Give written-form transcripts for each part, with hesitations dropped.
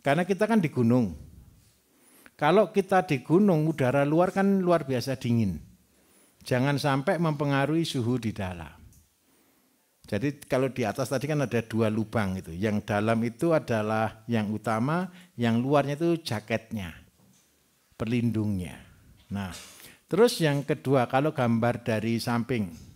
Karena kita kan di gunung. Kalau kita di gunung, udara luar kan luar biasa dingin. Jangan sampai mempengaruhi suhu di dalam. Jadi kalau di atas tadi kan ada 2 lubang itu. Yang dalam itu adalah yang utama, yang luarnya itu jaketnya, pelindungnya. Nah, terus yang kedua kalau gambar dari samping.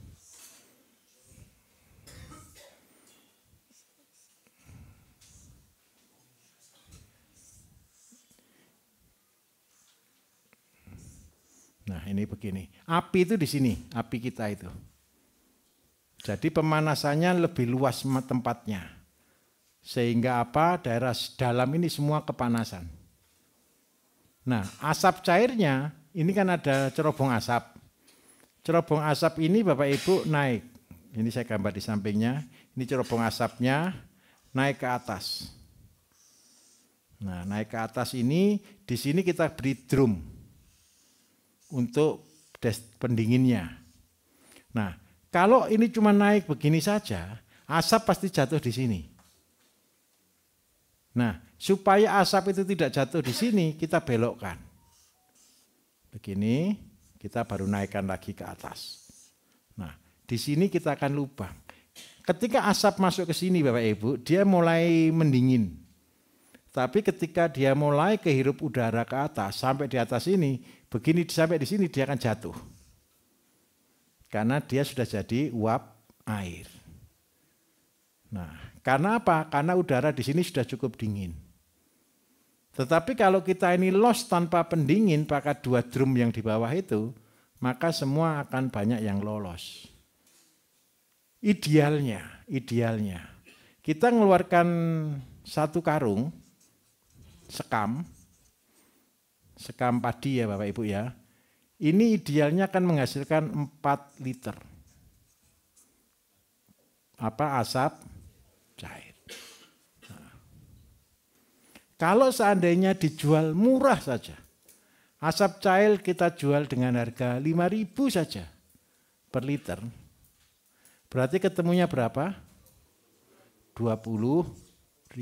Nah, ini begini. Api itu di sini, api kita itu. Jadi pemanasannya lebih luas tempatnya. Sehingga apa? Daerah dalam ini semua kepanasan. Nah, asap cairnya, ini kan ada cerobong asap. Cerobong asap ini Bapak Ibu naik. Ini saya gambar di sampingnya. Ini cerobong asapnya naik ke atas. Nah, naik ke atas ini, di sini kita beri drum untuk pendinginnya. Nah, kalau ini cuma naik begini saja, asap pasti jatuh di sini. Nah, supaya asap itu tidak jatuh di sini, kita belokkan. Begini, kita baru naikkan lagi ke atas. Nah, di sini kita akan lubang. Ketika asap masuk ke sini Bapak Ibu, dia mulai mendingin. Tapi ketika dia mulai kehirup udara ke atas, sampai di atas ini, begini sampai di sini dia akan jatuh. Karena dia sudah jadi uap air. Nah, karena apa? Karena udara di sini sudah cukup dingin. Tetapi kalau kita ini loss tanpa pendingin, pakai 2 drum yang di bawah itu, maka semua akan banyak yang lolos. Idealnya, kita mengeluarkan 1 karung, sekam padi ya Bapak Ibu ya. Ini idealnya akan menghasilkan 4 liter. Asap cair. Nah. Kalau seandainya dijual murah saja, asap cair kita jual dengan harga 5.000 saja per liter. Berarti ketemunya berapa? 20.000.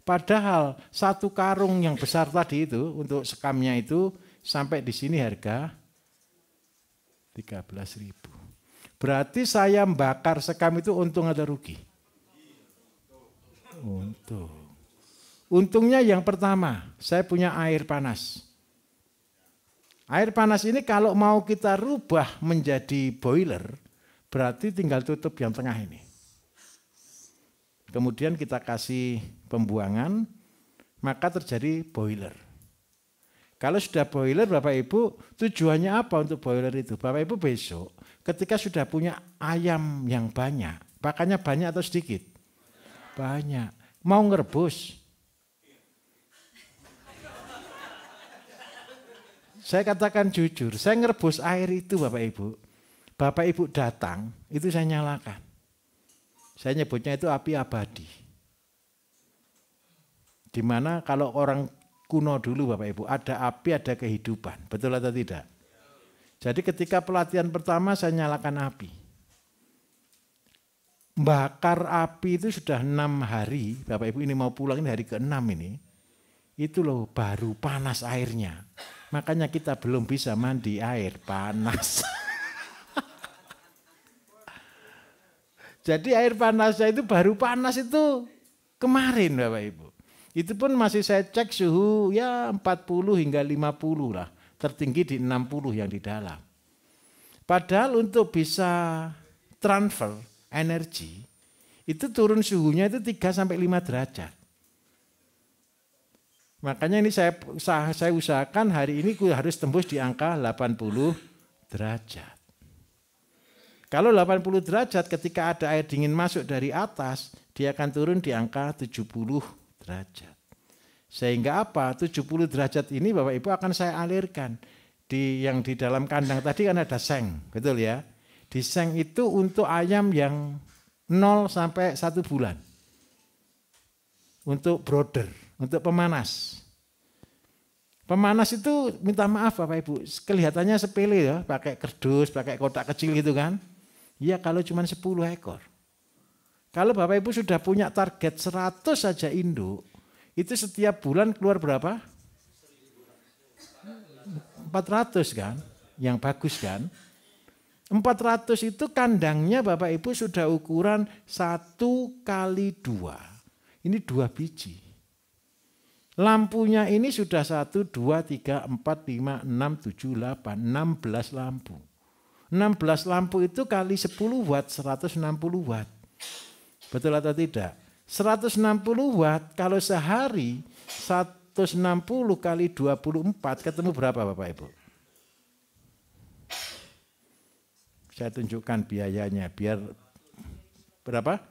Padahal 1 karung yang besar tadi itu untuk sekamnya itu sampai di sini harga 13.000. Berarti saya membakar sekam itu untung atau rugi? Untung. Untungnya yang pertama, saya punya air panas. Air panas ini kalau mau kita rubah menjadi boiler, berarti tinggal tutup yang tengah ini. Kemudian kita kasih pembuangan, maka terjadi boiler. Kalau sudah boiler Bapak Ibu, tujuannya apa untuk boiler itu? Bapak Ibu besok ketika sudah punya ayam yang banyak, pakannya banyak atau sedikit? Banyak. Mau ngerebus? Saya katakan jujur, saya ngerebus air itu Bapak Ibu. Bapak Ibu datang, itu saya nyalakan. Saya nyebutnya itu api abadi. Dimana kalau orang kuno dulu Bapak Ibu, ada api, ada kehidupan. Betul atau tidak? Jadi ketika pelatihan pertama saya nyalakan api. Bakar api itu sudah 6 hari, Bapak Ibu ini mau pulang ini hari ke-6 ini. Itu loh baru panas airnya. Makanya kita belum bisa mandi air panas. Jadi air panasnya itu baru panas itu kemarin Bapak Ibu. Itu pun masih saya cek suhu ya 40 hingga 50 lah. Tertinggi di 60 yang di dalam. Padahal untuk bisa transfer energi, itu turun suhunya itu 3-5 derajat. Makanya ini saya usahakan hari ini harus tembus di angka 80 derajat. Kalau 80 derajat ketika ada air dingin masuk dari atas, dia akan turun di angka 70 derajat. Sehingga apa? 70 derajat ini Bapak Ibu akan saya alirkan. Yang di dalam kandang tadi kan ada seng, betul ya? Di seng itu untuk ayam yang 0 sampai 1 bulan. Untuk brooder, untuk pemanas. Pemanas itu minta maaf Bapak Ibu, kelihatannya sepele ya, pakai kerdus, pakai kotak kecil gitu kan. Ya kalau cuma 10 ekor. Kalau Bapak Ibu sudah punya target 100 saja induk, Itu setiap bulan keluar berapa? 400 kan? Yang bagus kan? 400 itu kandangnya Bapak Ibu sudah ukuran 1 kali 2. Ini 2 biji. Lampunya ini sudah 1, 2, 3, 4, 5, 6, 7, 8, 16 lampu. 16 lampu itu kali 10 watt, 160 watt. Betul atau tidak? 160 watt kalau sehari 160 kali 24 ketemu berapa Bapak Ibu? Saya tunjukkan biayanya biar berapa?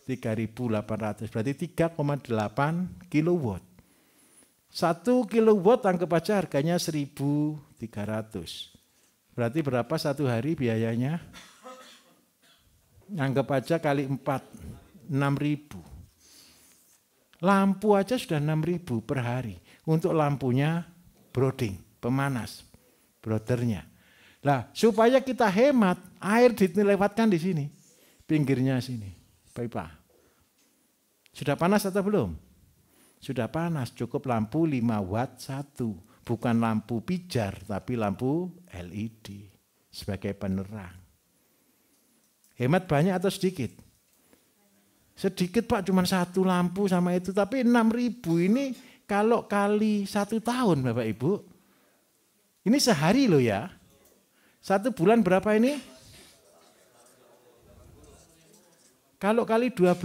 3.800 berarti 3,8 kilowatt. 1 kilowatt anggap aja harganya 1.300. Berarti berapa satu hari biayanya? Anggap aja kali 4, 6.000. Lampu aja sudah 6.000 per hari. Untuk lampunya broding, pemanas, brodernya. Nah, supaya kita hemat, air dilewatkan di sini. Pinggirnya sini, pipa. Sudah panas atau belum? Sudah panas, cukup lampu 5 watt 1. Bukan lampu pijar, tapi lampu LED sebagai penerang. Hemat banyak atau sedikit? Sedikit Pak, cuma 1 lampu sama itu. Tapi 6.000 ini kalau kali 1 tahun Bapak Ibu. Ini sehari loh ya. 1 bulan berapa ini? Kalau kali 12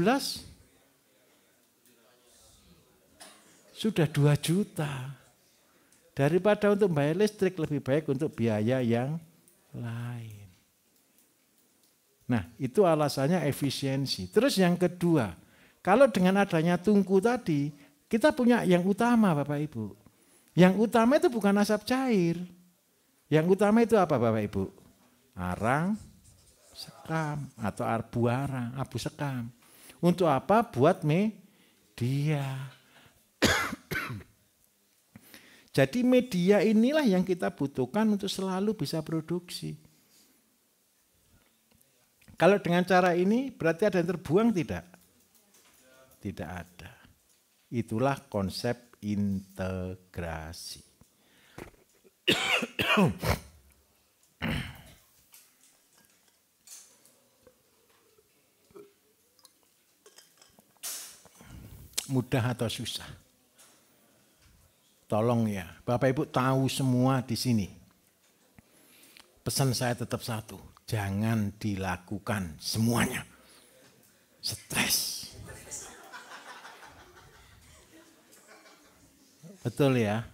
sudah 2 juta. Daripada untuk bayar listrik lebih baik untuk biaya yang lain. Nah, itu alasannya efisiensi. Terus yang kedua, kalau dengan adanya tungku tadi, kita punya yang utama Bapak Ibu. Yang utama itu bukan asap cair. Yang utama itu apa Bapak Ibu? Arang, sekam, atau abu sekam. Untuk apa? Buat media. Jadi media inilah yang kita butuhkan untuk selalu bisa produksi. Kalau dengan cara ini berarti ada yang terbuang tidak? Tidak ada. Itulah konsep integrasi. Mudah atau susah? Tolong ya, Bapak Ibu tahu semua di sini. Pesan saya tetap satu. Jangan dilakukan semuanya. Stres. Betul ya?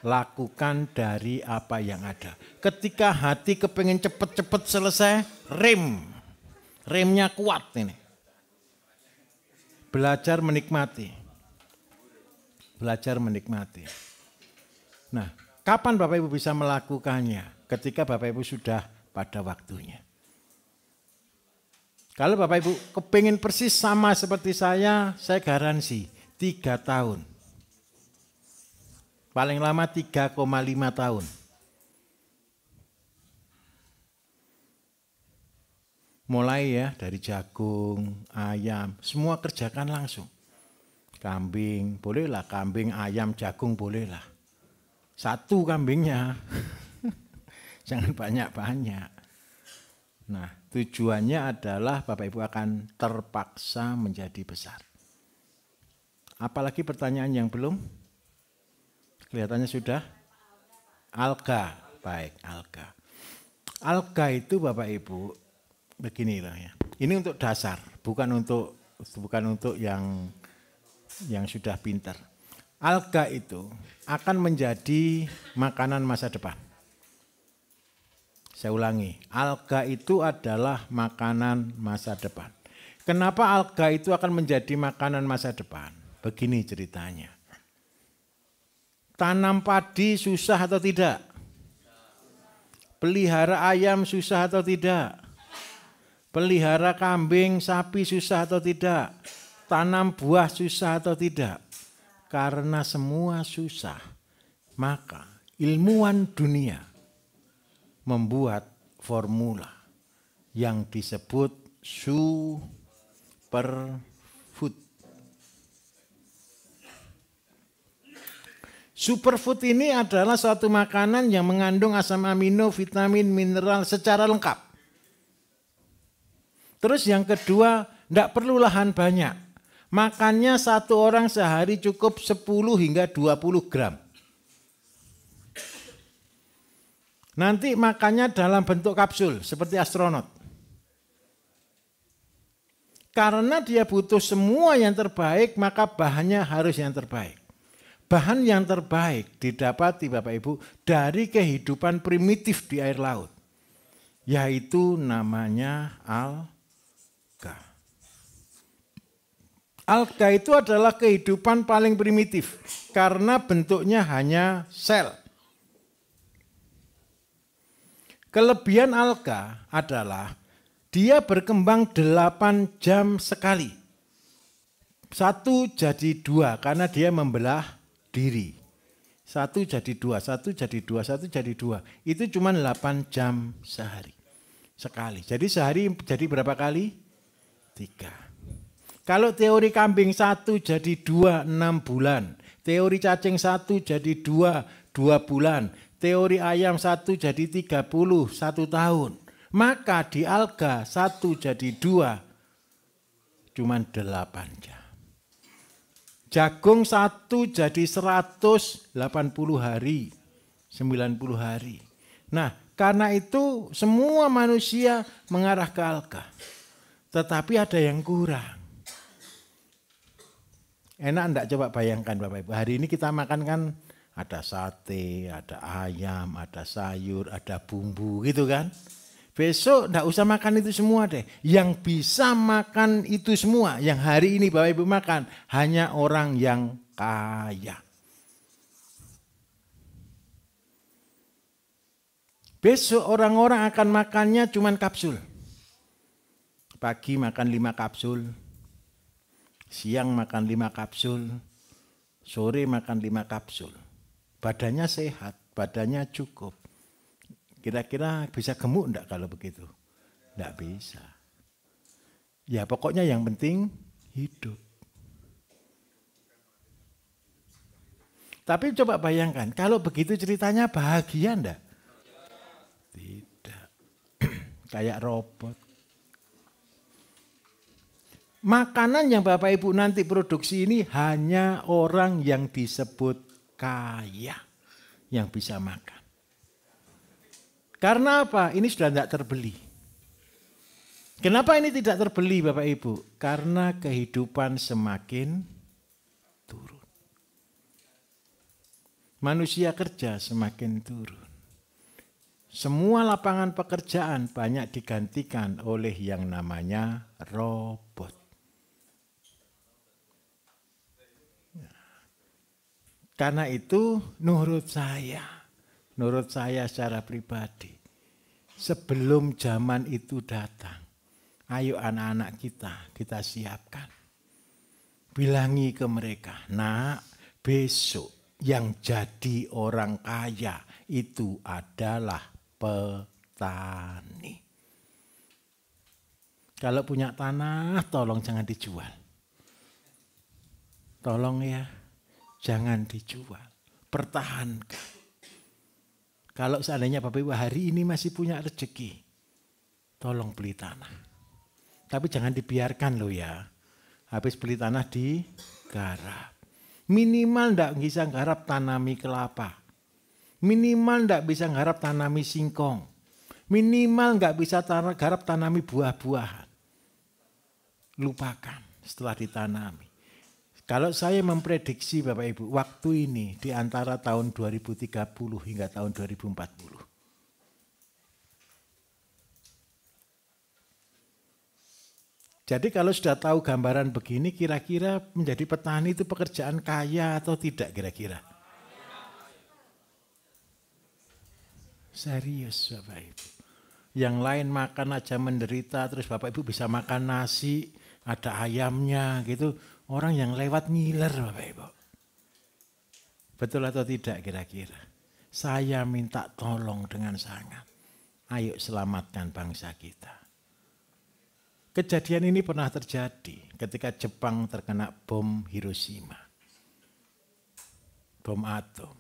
Lakukan dari apa yang ada. Ketika hati kepengen cepet-cepet selesai, rem. Remnya kuat ini. Belajar menikmati. Belajar menikmati. Nah, kapan Bapak Ibu bisa melakukannya? Ketika Bapak Ibu sudah pada waktunya. Kalau Bapak Ibu kepingin persis sama seperti saya garansi 3 tahun. Paling lama 3,5 tahun. Mulai ya dari jagung, ayam, semua kerjakan langsung. Kambing, bolehlah kambing, ayam, jagung bolehlah. 1 kambingnya. Jangan banyak-banyak. Nah, tujuannya adalah Bapak Ibu akan terpaksa menjadi besar. Apalagi pertanyaan yang belum? Kelihatannya sudah? Alga. Baik, alga. Alga itu Bapak Ibu beginilah ya. Ini untuk dasar, bukan untuk yang sudah pintar. Alga itu akan menjadi makanan masa depan. Saya ulangi, alga itu adalah makanan masa depan. Kenapa alga itu akan menjadi makanan masa depan? Begini ceritanya. Tanam padi susah atau tidak? Pelihara ayam susah atau tidak? Pelihara kambing, sapi susah atau tidak? Tanam buah susah atau tidak? Karena semua susah, maka ilmuwan dunia membuat formula yang disebut superfood. Superfood ini adalah suatu makanan yang mengandung asam amino, vitamin, mineral secara lengkap. Terus yang kedua, tidak perlu lahan banyak. Makannya satu orang sehari cukup 10 hingga 20 gram. Nanti makannya dalam bentuk kapsul seperti astronot. Karena dia butuh semua yang terbaik, maka bahannya harus yang terbaik. Bahan yang terbaik didapati Bapak Ibu dari kehidupan primitif di air laut. Yaitu namanya alga. Alga itu adalah kehidupan paling primitif karena bentuknya hanya sel. Kelebihan alga adalah dia berkembang 8 jam sekali. 1 jadi 2 karena dia membelah diri. 1 jadi 2, 1 jadi 2, 1 jadi 2. Itu cuma 8 jam sehari. Sekali. Jadi sehari jadi berapa kali? 3. Kalau teori kambing 1 jadi 2, 6 bulan. Teori cacing 1 jadi 2, 2 bulan. Teori ayam 1 jadi 30, 1 tahun. Maka di alga 1 jadi 2, cuma 8 jam. Jagung 1 jadi 180 hari, 90 hari. Nah, karena itu semua manusia mengarah ke alga. Tetapi ada yang kurang. Enak enggak coba bayangkan Bapak Ibu. Hari ini kita makan kan ada sate, ada ayam, ada sayur, ada bumbu gitu kan. Besok enggak usah makan itu semua deh. Yang bisa makan itu semua, yang hari ini Bapak Ibu makan, hanya orang yang kaya. Besok orang-orang akan makannya cuman kapsul. Pagi makan 5 kapsul, siang makan 5 kapsul, sore makan 5 kapsul. Badannya sehat, badannya cukup. Kira-kira bisa gemuk enggak kalau begitu? Enggak bisa. Ya pokoknya yang penting hidup. Tapi coba bayangkan, kalau begitu ceritanya bahagia enggak? Tidak. Kayak robot. Makanan yang Bapak Ibu nanti produksi ini hanya orang yang disebut kaya yang bisa makan. Karena apa? Ini sudah tidak terbeli. Kenapa ini tidak terbeli Bapak Ibu? Karena kehidupan semakin turun. Manusia kerja semakin turun. Semua lapangan pekerjaan banyak digantikan oleh yang namanya robot. Karena itu menurut saya secara pribadi, sebelum zaman itu datang, ayo anak-anak kita siapkan. Bilangi ke mereka, nak, besok yang jadi orang kaya itu adalah petani. Kalau punya tanah, tolong jangan dijual. Tolong ya, jangan dijual. Pertahankan. Kalau seandainya Bapak Ibu hari ini masih punya rezeki, tolong beli tanah. Tapi jangan dibiarkan loh ya. Habis beli tanah digarap. Minimal ndak bisa garap tanami kelapa. Minimal ndak bisa garap tanami singkong. Minimal nggak bisa garap tanami buah-buahan. Lupakan setelah ditanami. Kalau saya memprediksi Bapak Ibu, waktu ini di antara tahun 2030 hingga tahun 2040. Jadi kalau sudah tahu gambaran begini, kira-kira menjadi petani itu pekerjaan kaya atau tidak kira-kira? Serius Bapak Ibu. Yang lain makan aja menderita, terus Bapak Ibu bisa makan nasi, ada ayamnya gitu. Orang yang lewat ngiler Bapak Ibu. Betul atau tidak kira-kira? Saya minta tolong dengan sangat. Ayo selamatkan bangsa kita. Kejadian ini pernah terjadi ketika Jepang terkena bom Hiroshima. Bom atom.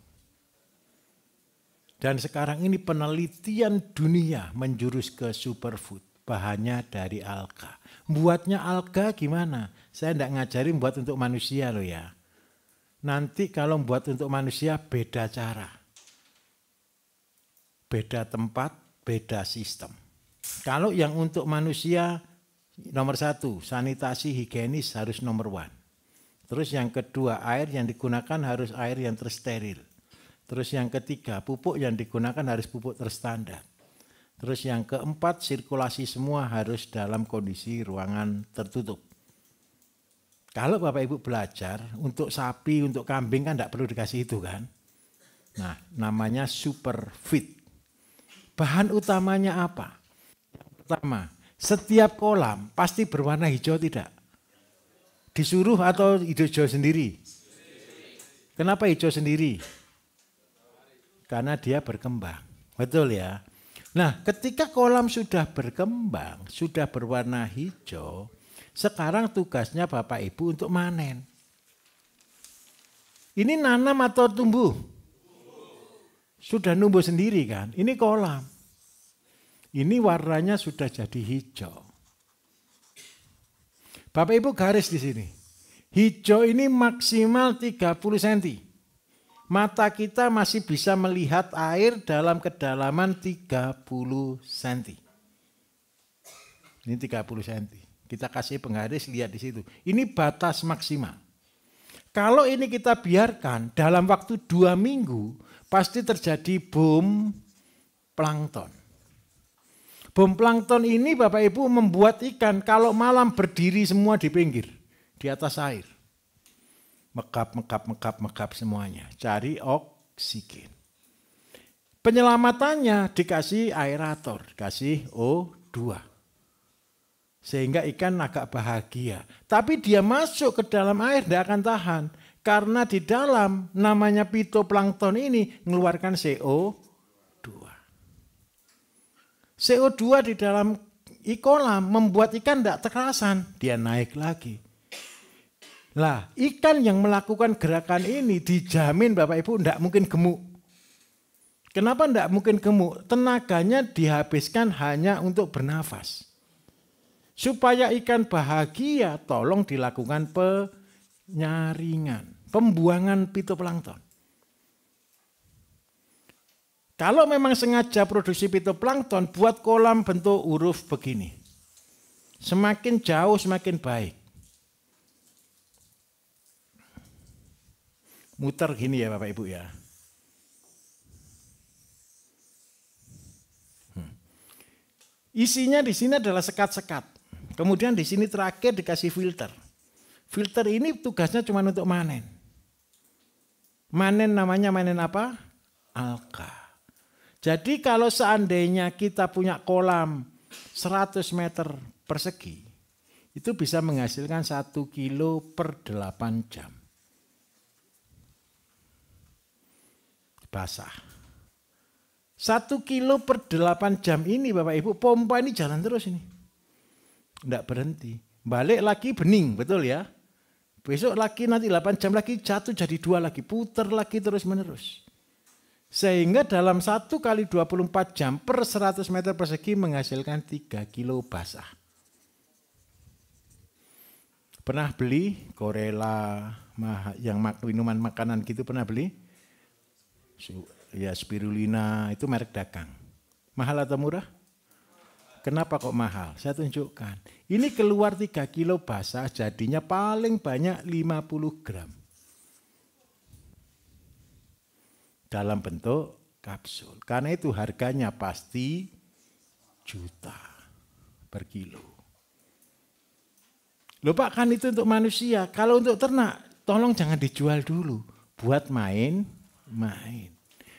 Dan sekarang ini penelitian dunia menjurus ke superfood. Bahannya dari alga. Buatnya alga gimana? Saya tidak ngajarin buat untuk manusia loh ya. Nanti kalau buat untuk manusia beda cara. Beda tempat, beda sistem. Kalau yang untuk manusia nomor 1, sanitasi higienis harus nomor 1. Terus yang kedua, air yang digunakan harus air yang tersteril. Terus yang ketiga, pupuk yang digunakan harus pupuk terstandar. Terus yang keempat, sirkulasi semua harus dalam kondisi ruangan tertutup. Kalau Bapak Ibu belajar, untuk sapi, untuk kambing kan tidak perlu dikasih itu kan. Nah, namanya super fit. Bahan utamanya apa? Pertama, setiap kolam pasti berwarna hijau tidak? Disuruh atau hijau sendiri? Kenapa hijau sendiri? Karena dia berkembang. Betul ya? Nah, ketika kolam sudah berkembang, sudah berwarna hijau, sekarang tugasnya Bapak Ibu untuk manen. Ini nanam atau tumbuh? Sudah numbuh sendiri kan? Ini kolam. Ini warnanya sudah jadi hijau. Bapak Ibu garis di sini. Hijau ini maksimal 30 cm. Mata kita masih bisa melihat air dalam kedalaman 30 cm. Ini 30 cm. Kita kasih penggaris, lihat di situ. Ini batas maksimal. Kalau ini kita biarkan dalam waktu 2 minggu, pasti terjadi boom plankton. Boom plankton ini Bapak Ibu membuat ikan kalau malam berdiri semua di pinggir, di atas air. Megap semuanya. Cari oksigen. Penyelamatannya dikasih aerator, dikasih O2. Sehingga ikan agak bahagia. Tapi dia masuk ke dalam air tidak akan tahan. Karena di dalam namanya phytoplankton ini mengeluarkan CO2. CO2 di dalam kolam membuat ikan tidak terkerasan. Dia naik lagi. Lah, ikan yang melakukan gerakan ini dijamin Bapak Ibu tidak mungkin gemuk. Kenapa tidak mungkin gemuk? Tenaganya dihabiskan hanya untuk bernafas. Supaya ikan bahagia, tolong dilakukan penyaringan, pembuangan phytoplankton. Kalau memang sengaja produksi phytoplankton, buat kolam bentuk huruf begini. Semakin jauh semakin baik. Muter gini ya Bapak Ibu ya. Isinya di sini adalah sekat-sekat. Kemudian di sini terakhir dikasih filter. Filter ini tugasnya cuma untuk manen. Manen namanya manen apa? Alga. Jadi kalau seandainya kita punya kolam 100 meter persegi, itu bisa menghasilkan 1 kilo per 8 jam. Basah. 1 kilo per 8 jam ini Bapak Ibu, pompa ini jalan terus ini. Tidak berhenti. Balik lagi bening, betul ya. Besok lagi nanti 8 jam lagi jatuh jadi 2 lagi. Putar lagi terus menerus. Sehingga dalam 1 kali 24 jam per 100 meter persegi menghasilkan 3 kilo basah. Pernah beli Corella, yang minuman makanan gitu pernah beli? Ya spirulina itu merek dagang. Mahal atau murah? Kenapa kok mahal? Saya tunjukkan. Ini keluar 3 kilo basah jadinya paling banyak 50 gram. Dalam bentuk kapsul. Karena itu harganya pasti juta per kilo. Loh Pak, kan itu untuk manusia. Kalau untuk ternak, tolong jangan dijual dulu. Buat main.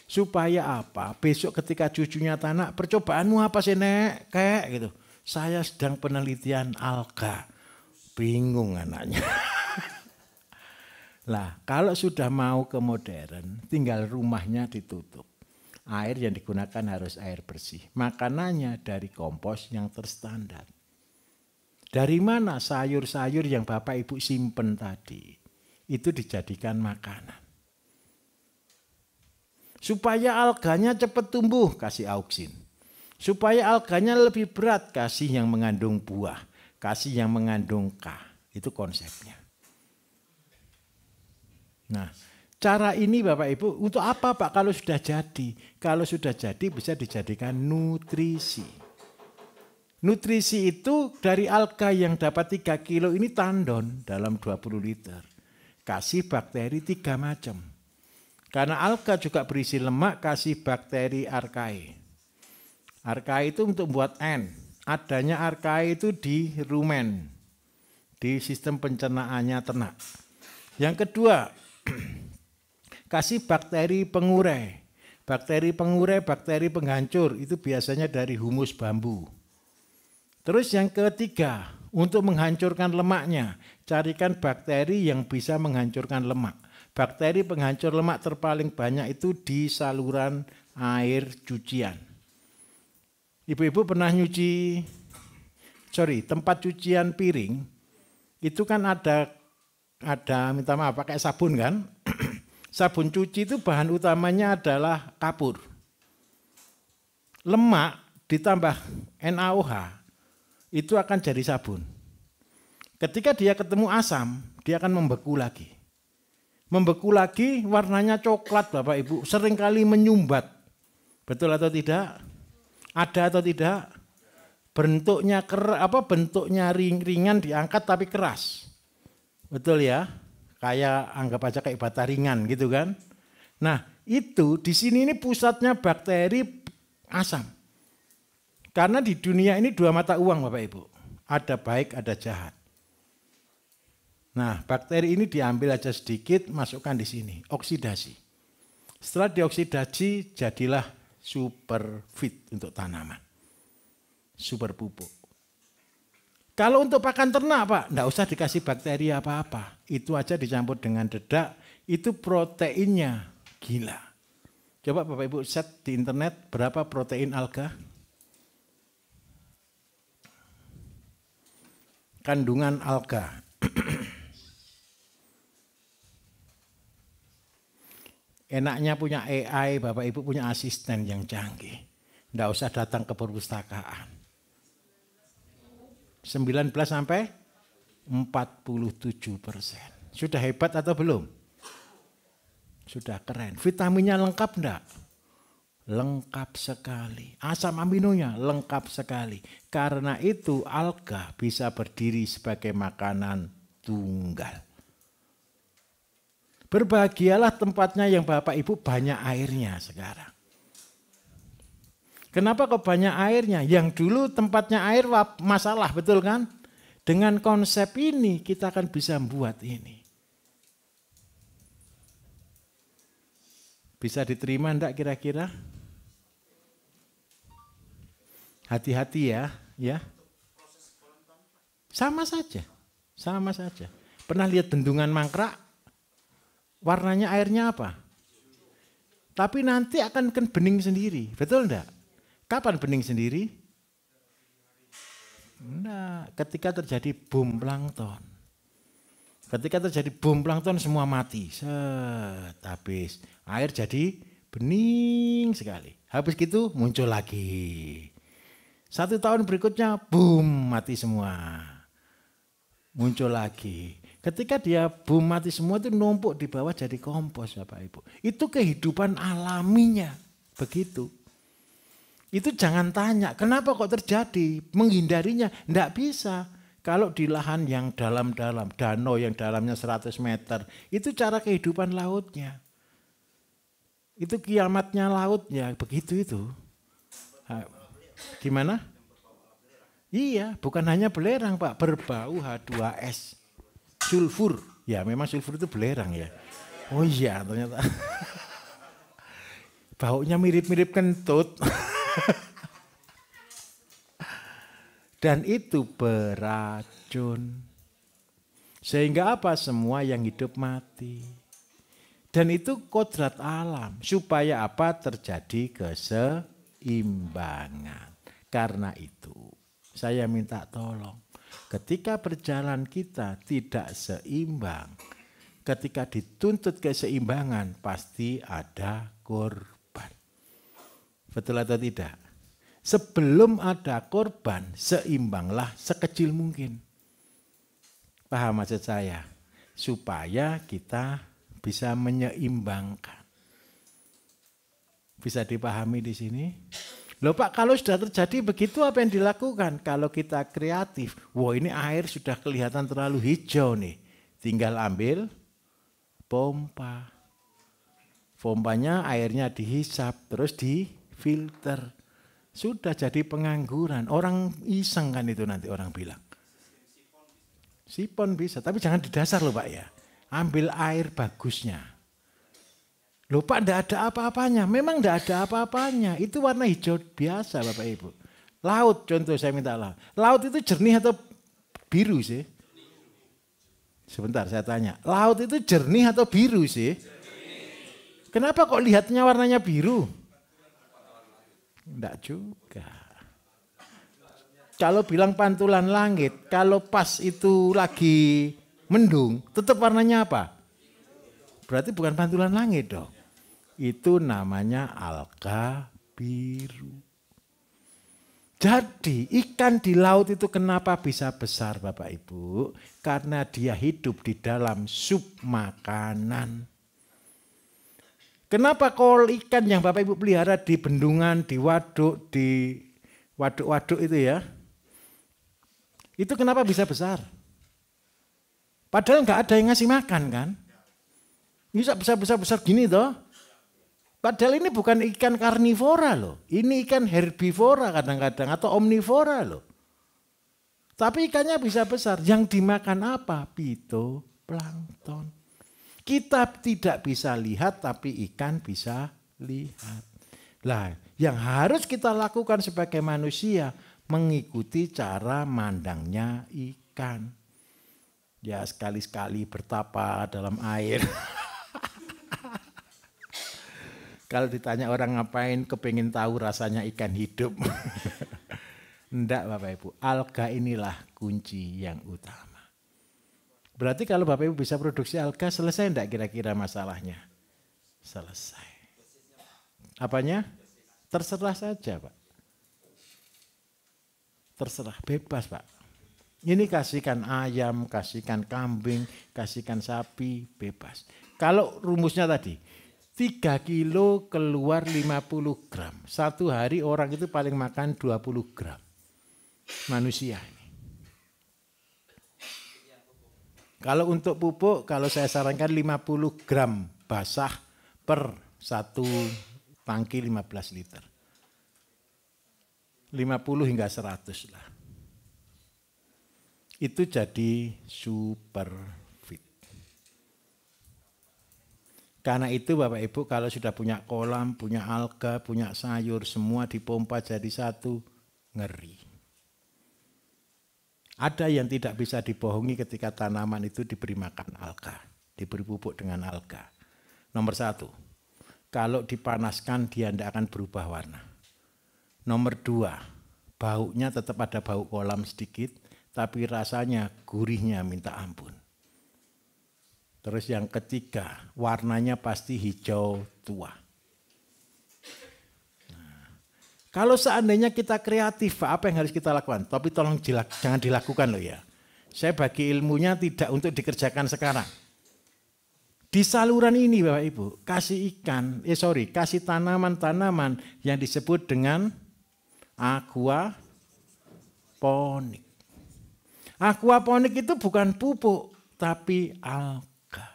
Supaya apa? Besok ketika cucunya tanak, percobaanmu apa sih Nek? Kayak gitu. Saya sedang penelitian alga. Bingung anaknya. Lah, kalau sudah mau ke modern, tinggal rumahnya ditutup. Air yang digunakan harus air bersih. Makanannya dari kompos yang terstandar. Dari mana sayur-sayur yang Bapak Ibu simpen tadi? Itu dijadikan makanan. Supaya alganya cepat tumbuh, kasih auksin. Supaya alganya lebih berat, kasih yang mengandung buah. Kasih yang mengandung K. Itu konsepnya. Nah, cara ini Bapak Ibu, untuk apa Pak kalau sudah jadi? Kalau sudah jadi bisa dijadikan nutrisi. Nutrisi itu dari alga yang dapat 3 kilo ini tandon dalam 20 liter. Kasih bakteri 3 macam. Karena alga juga berisi lemak, kasih bakteri archaea. Archaea itu untuk buat N. Adanya archaea itu di rumen, di sistem pencernaannya ternak. Yang kedua, kasih bakteri pengurai. Bakteri pengurai, bakteri penghancur, itu biasanya dari humus bambu. Terus yang ketiga, untuk menghancurkan lemaknya, carikan bakteri yang bisa menghancurkan lemak. Bakteri penghancur lemak terpaling banyak itu di saluran air cucian. Ibu-ibu pernah tempat cucian piring, itu kan ada minta maaf pakai sabun kan. Sabun cuci itu bahan utamanya adalah kapur. Lemak ditambah NaOH itu akan jadi sabun. Ketika dia ketemu asam, dia akan membeku lagi. Membeku lagi warnanya coklat Bapak Ibu, seringkali menyumbat. Betul atau tidak? Ada atau tidak? Bentuknya bentuknya ringan diangkat tapi keras. Betul ya? Kayak anggap aja kayak bata ringan gitu kan. Nah, itu di sini ini pusatnya bakteri asam. Karena di dunia ini 2 mata uang Bapak Ibu. Ada baik, ada jahat. Nah, bakteri ini diambil aja sedikit, masukkan di sini, oksidasi. Setelah dioksidasi, jadilah super feed untuk tanaman. Super pupuk. Kalau untuk pakan ternak Pak, enggak usah dikasih bakteri apa-apa. Itu aja dicampur dengan dedak, itu proteinnya gila. Coba Bapak Ibu set di internet berapa protein alga. Kandungan alga. Enaknya punya AI, Bapak Ibu punya asisten yang canggih. Nggak usah datang ke perpustakaan. 19 sampai 47%. Sudah hebat atau belum? Sudah keren. Vitaminnya lengkap enggak? Lengkap sekali. Asam aminonya lengkap sekali. Karena itu alga bisa berdiri sebagai makanan tunggal. Berbahagialah tempatnya yang Bapak Ibu banyak airnya sekarang. Kenapa kok banyak airnya? Yang dulu tempatnya air masalah, betul kan? Dengan konsep ini kita akan bisa membuat ini. Bisa diterima enggak kira-kira? Hati-hati ya. Sama saja. Pernah lihat bendungan mangkrak? Warnanya airnya apa? Tapi nanti akan bening sendiri, betul enggak? Kapan bening sendiri? Enggak, ketika terjadi boom plankton. Ketika terjadi boom plankton semua mati. Habis. Air jadi bening sekali. Habis gitu muncul lagi. 1 tahun berikutnya boom mati semua. Muncul lagi. Ketika dia boom mati semua itu numpuk di bawah jadi kompos Bapak Ibu. Itu kehidupan alaminya. Begitu. Itu jangan tanya kenapa kok terjadi. Menghindarinya enggak bisa. Kalau di lahan yang dalam-dalam. Danau yang dalamnya 100 meter. Itu cara kehidupan lautnya. Itu kiamatnya lautnya. Begitu itu. Gimana? Iya bukan hanya belerang Pak. Berbau H2S. Sulfur, ya memang sulfur itu belerang ya. Oh iya ternyata. Baunya mirip-mirip kentut. Dan itu beracun. Sehingga apa? Semua yang hidup mati. Dan itu kodrat alam. Supaya apa? Terjadi keseimbangan. Karena itu saya minta tolong. Ketika berjalan kita tidak seimbang, ketika dituntut keseimbangan pasti ada korban. Betul atau tidak? Sebelum ada korban, seimbanglah sekecil mungkin. Paham maksud saya? Supaya kita bisa menyeimbangkan. Bisa dipahami di sini? Loh Pak, kalau sudah terjadi begitu apa yang dilakukan? Kalau kita kreatif, wah ini air sudah kelihatan terlalu hijau nih. Tinggal ambil pompa. Pompanya airnya dihisap, terus difilter. Sudah jadi pengangguran. Orang iseng kan itu nanti orang bilang. Sipon bisa, tapi jangan di dasar loh Pak ya. Ambil air bagusnya. Loh Pak, enggak ada apa-apanya. Memang enggak ada apa-apanya. Itu warna hijau biasa Bapak Ibu. Laut contoh saya minta laut. Laut itu jernih atau biru sih? Sebentar saya tanya. Laut itu jernih atau biru sih? Kenapa kok lihatnya warnanya biru? Enggak juga. Kalau bilang pantulan langit, kalau pas itu lagi mendung, tetap warnanya apa? Berarti bukan pantulan langit dong. Itu namanya alga biru. Jadi ikan di laut itu kenapa bisa besar Bapak Ibu? Karena dia hidup di dalam submakanan. Kenapa kol ikan yang Bapak Ibu pelihara di bendungan, di waduk itu ya? Itu kenapa bisa besar? Padahal nggak ada yang ngasih makan kan? Bisa besar gini toh. Padahal ini bukan ikan karnivora loh. Ini ikan herbivora kadang-kadang atau omnivora loh. Tapi ikannya bisa besar. Yang dimakan apa? Fitoplankton. Kita tidak bisa lihat tapi ikan bisa lihat. Lah, yang harus kita lakukan sebagai manusia mengikuti cara mandangnya ikan. Ya sekali-sekali bertapa dalam air. Kalau ditanya orang ngapain kepingin tahu rasanya ikan hidup. Enggak Bapak Ibu, alga inilah kunci yang utama. Berarti kalau Bapak Ibu bisa produksi alga selesai enggak kira-kira masalahnya? Selesai. Apanya? Terserah saja Pak. Terserah, bebas Pak. Ini kasihkan ayam, kasihkan kambing, kasihkan sapi, bebas. Kalau rumusnya tadi, 3 kilo keluar 50 gram. Satu hari orang itu paling makan 20 gram. Manusia ini. Kalau untuk pupuk, kalau saya sarankan 50 gram basah per satu tangki 15 liter. 50 hingga 100 lah. Itu jadi super fit. Karena itu Bapak Ibu kalau sudah punya kolam, punya alga, punya sayur, semua dipompa jadi satu, ngeri. Ada yang tidak bisa dibohongi ketika tanaman itu diberi makan alga, diberi pupuk dengan alga. Nomor 1, kalau dipanaskan dia tidak akan berubah warna. Nomor 2, baunya tetap ada bau kolam sedikit, tapi rasanya gurihnya minta ampun. Terus yang ketiga, warnanya pasti hijau tua. Nah, kalau seandainya kita kreatif, apa yang harus kita lakukan? Tapi tolong jangan dilakukan loh ya. Saya bagi ilmunya tidak untuk dikerjakan sekarang. Di saluran ini Bapak Ibu, kasih kasih tanaman-tanaman yang disebut dengan aquaponik. Aquaponik itu bukan pupuk, tapi alga.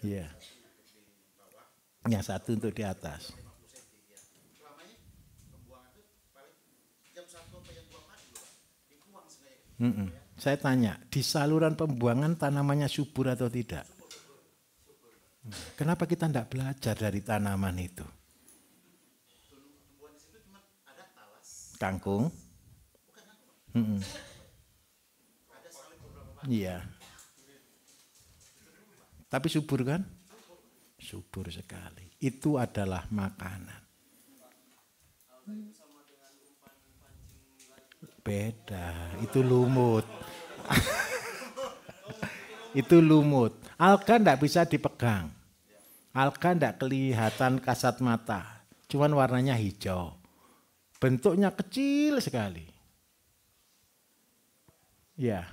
Iya. Yang satu untuk di atas. Saya tanya, di saluran pembuangan tanamannya subur atau tidak? Kenapa kita tidak belajar dari tanaman itu? Kangkung? Iya. Tapi subur kan? Subur sekali. Itu adalah makanan. Beda, itu lumut. Itu lumut. Alga enggak bisa dipegang. Alga enggak kelihatan kasat mata. Cuman warnanya hijau. Bentuknya kecil sekali. Ya.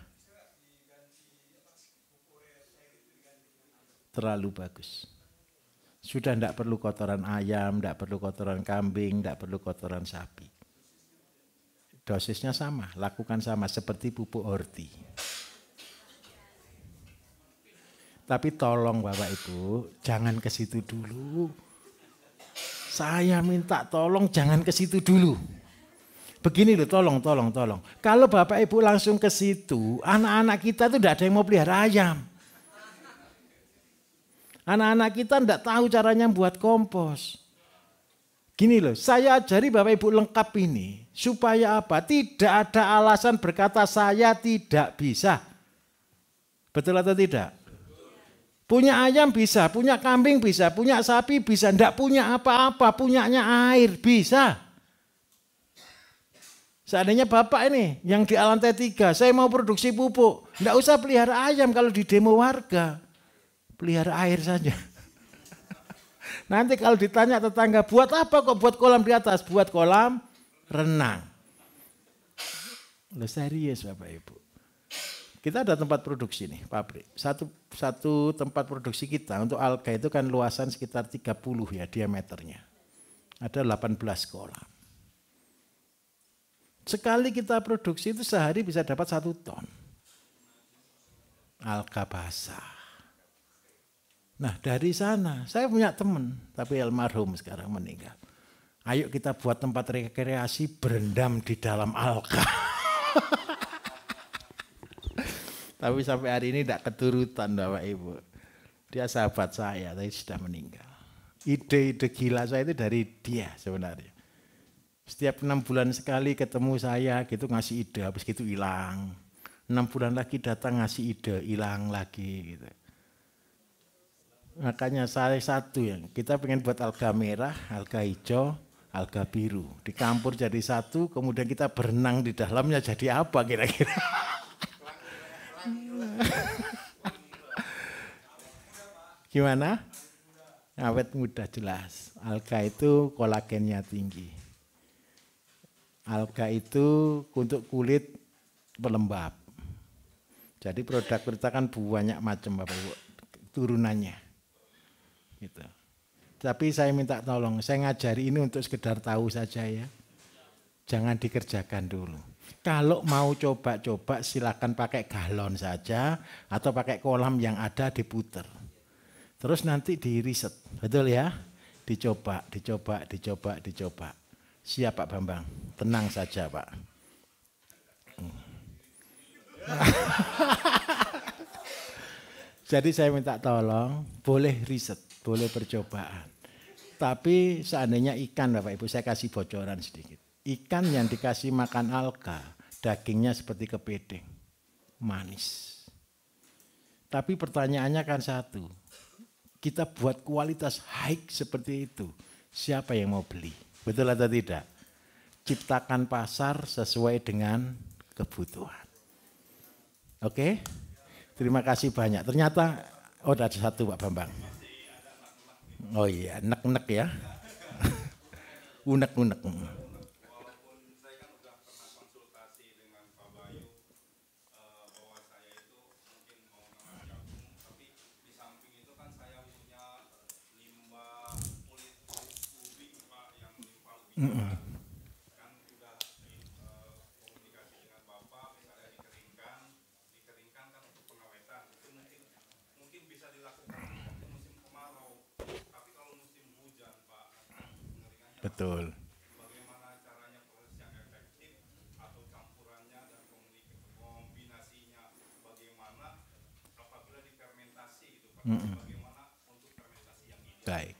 Terlalu bagus. Sudah enggak perlu kotoran ayam, enggak perlu kotoran kambing, enggak perlu kotoran sapi. Dosisnya sama, lakukan sama seperti pupuk horti. Tapi tolong Bapak Ibu, jangan ke situ dulu. Saya minta tolong jangan ke situ dulu. Begini loh, tolong. Kalau Bapak Ibu langsung ke situ, anak-anak kita tuh tidak ada yang mau pelihara ayam. Anak-anak kita tidak tahu caranya buat kompos. Gini loh, saya ajari Bapak Ibu lengkap ini. Supaya apa? Tidak ada alasan berkata saya tidak bisa. Betul atau tidak? Punya ayam bisa, punya kambing bisa, punya sapi bisa. Tidak punya apa-apa, punyanya air bisa. Seandainya Bapak ini yang di lantai 3, saya mau produksi pupuk. Tidak usah pelihara ayam kalau di demo warga. Pelihara air saja. Nanti kalau ditanya tetangga, buat apa kok buat kolam di atas? Buat kolam renang. Loh serius Bapak Ibu. Kita ada tempat produksi nih, pabrik. Satu tempat produksi kita untuk alga itu kan luasan sekitar 30 ya diameternya. Ada 18 kolam. Sekali kita produksi itu sehari bisa dapat 1 ton. Alga basah. Nah dari sana, saya punya teman, tapi almarhum sekarang meninggal. Ayo kita buat tempat rekreasi berendam di dalam alga. Tapi sampai hari ini tidak keturutan Bapak Ibu. Dia sahabat saya, tapi sudah meninggal. Ide-ide gila saya itu dari dia sebenarnya. Setiap 6 bulan sekali ketemu saya gitu ngasih ide, habis gitu hilang. 6 bulan lagi datang ngasih ide, hilang lagi gitu. Makanya salah satu yang kita pengen buat alga merah, alga hijau, alga biru. Dicampur jadi satu, kemudian kita berenang di dalamnya jadi apa kira-kira? Gimana? Awet muda jelas. Alga itu kolagennya tinggi. Alga itu untuk kulit pelembab. Jadi produk kita kan banyak macam Bapak Ibu turunannya. Gitu. Tapi saya minta tolong, saya ngajari ini untuk sekedar tahu saja ya. Jangan dikerjakan dulu. Kalau mau coba-coba silakan pakai galon saja atau pakai kolam yang ada diputer. Terus nanti di riset, betul ya? Dicoba. Siap Pak Bambang, tenang saja Pak. Jadi saya minta tolong, boleh riset, boleh percobaan. Tapi seandainya ikan Bapak Ibu, saya kasih bocoran sedikit. Ikan yang dikasih makan alga, dagingnya seperti kepiting, manis. Tapi pertanyaannya kan satu, kita buat kualitas high seperti itu, siapa yang mau beli? Betul atau tidak? Ciptakan pasar sesuai dengan kebutuhan. Oke? Terima kasih banyak. Ternyata, ada satu Pak Bambang. Oh iya, nek-nek ya. Unek-unek. Betul. Bagaimana caranya proses yang efektif atau campurannya dan kombinasinya bagaimana apabila difermentasi itu Pak, bagaimana untuk fermentasi yang ideal. Baik.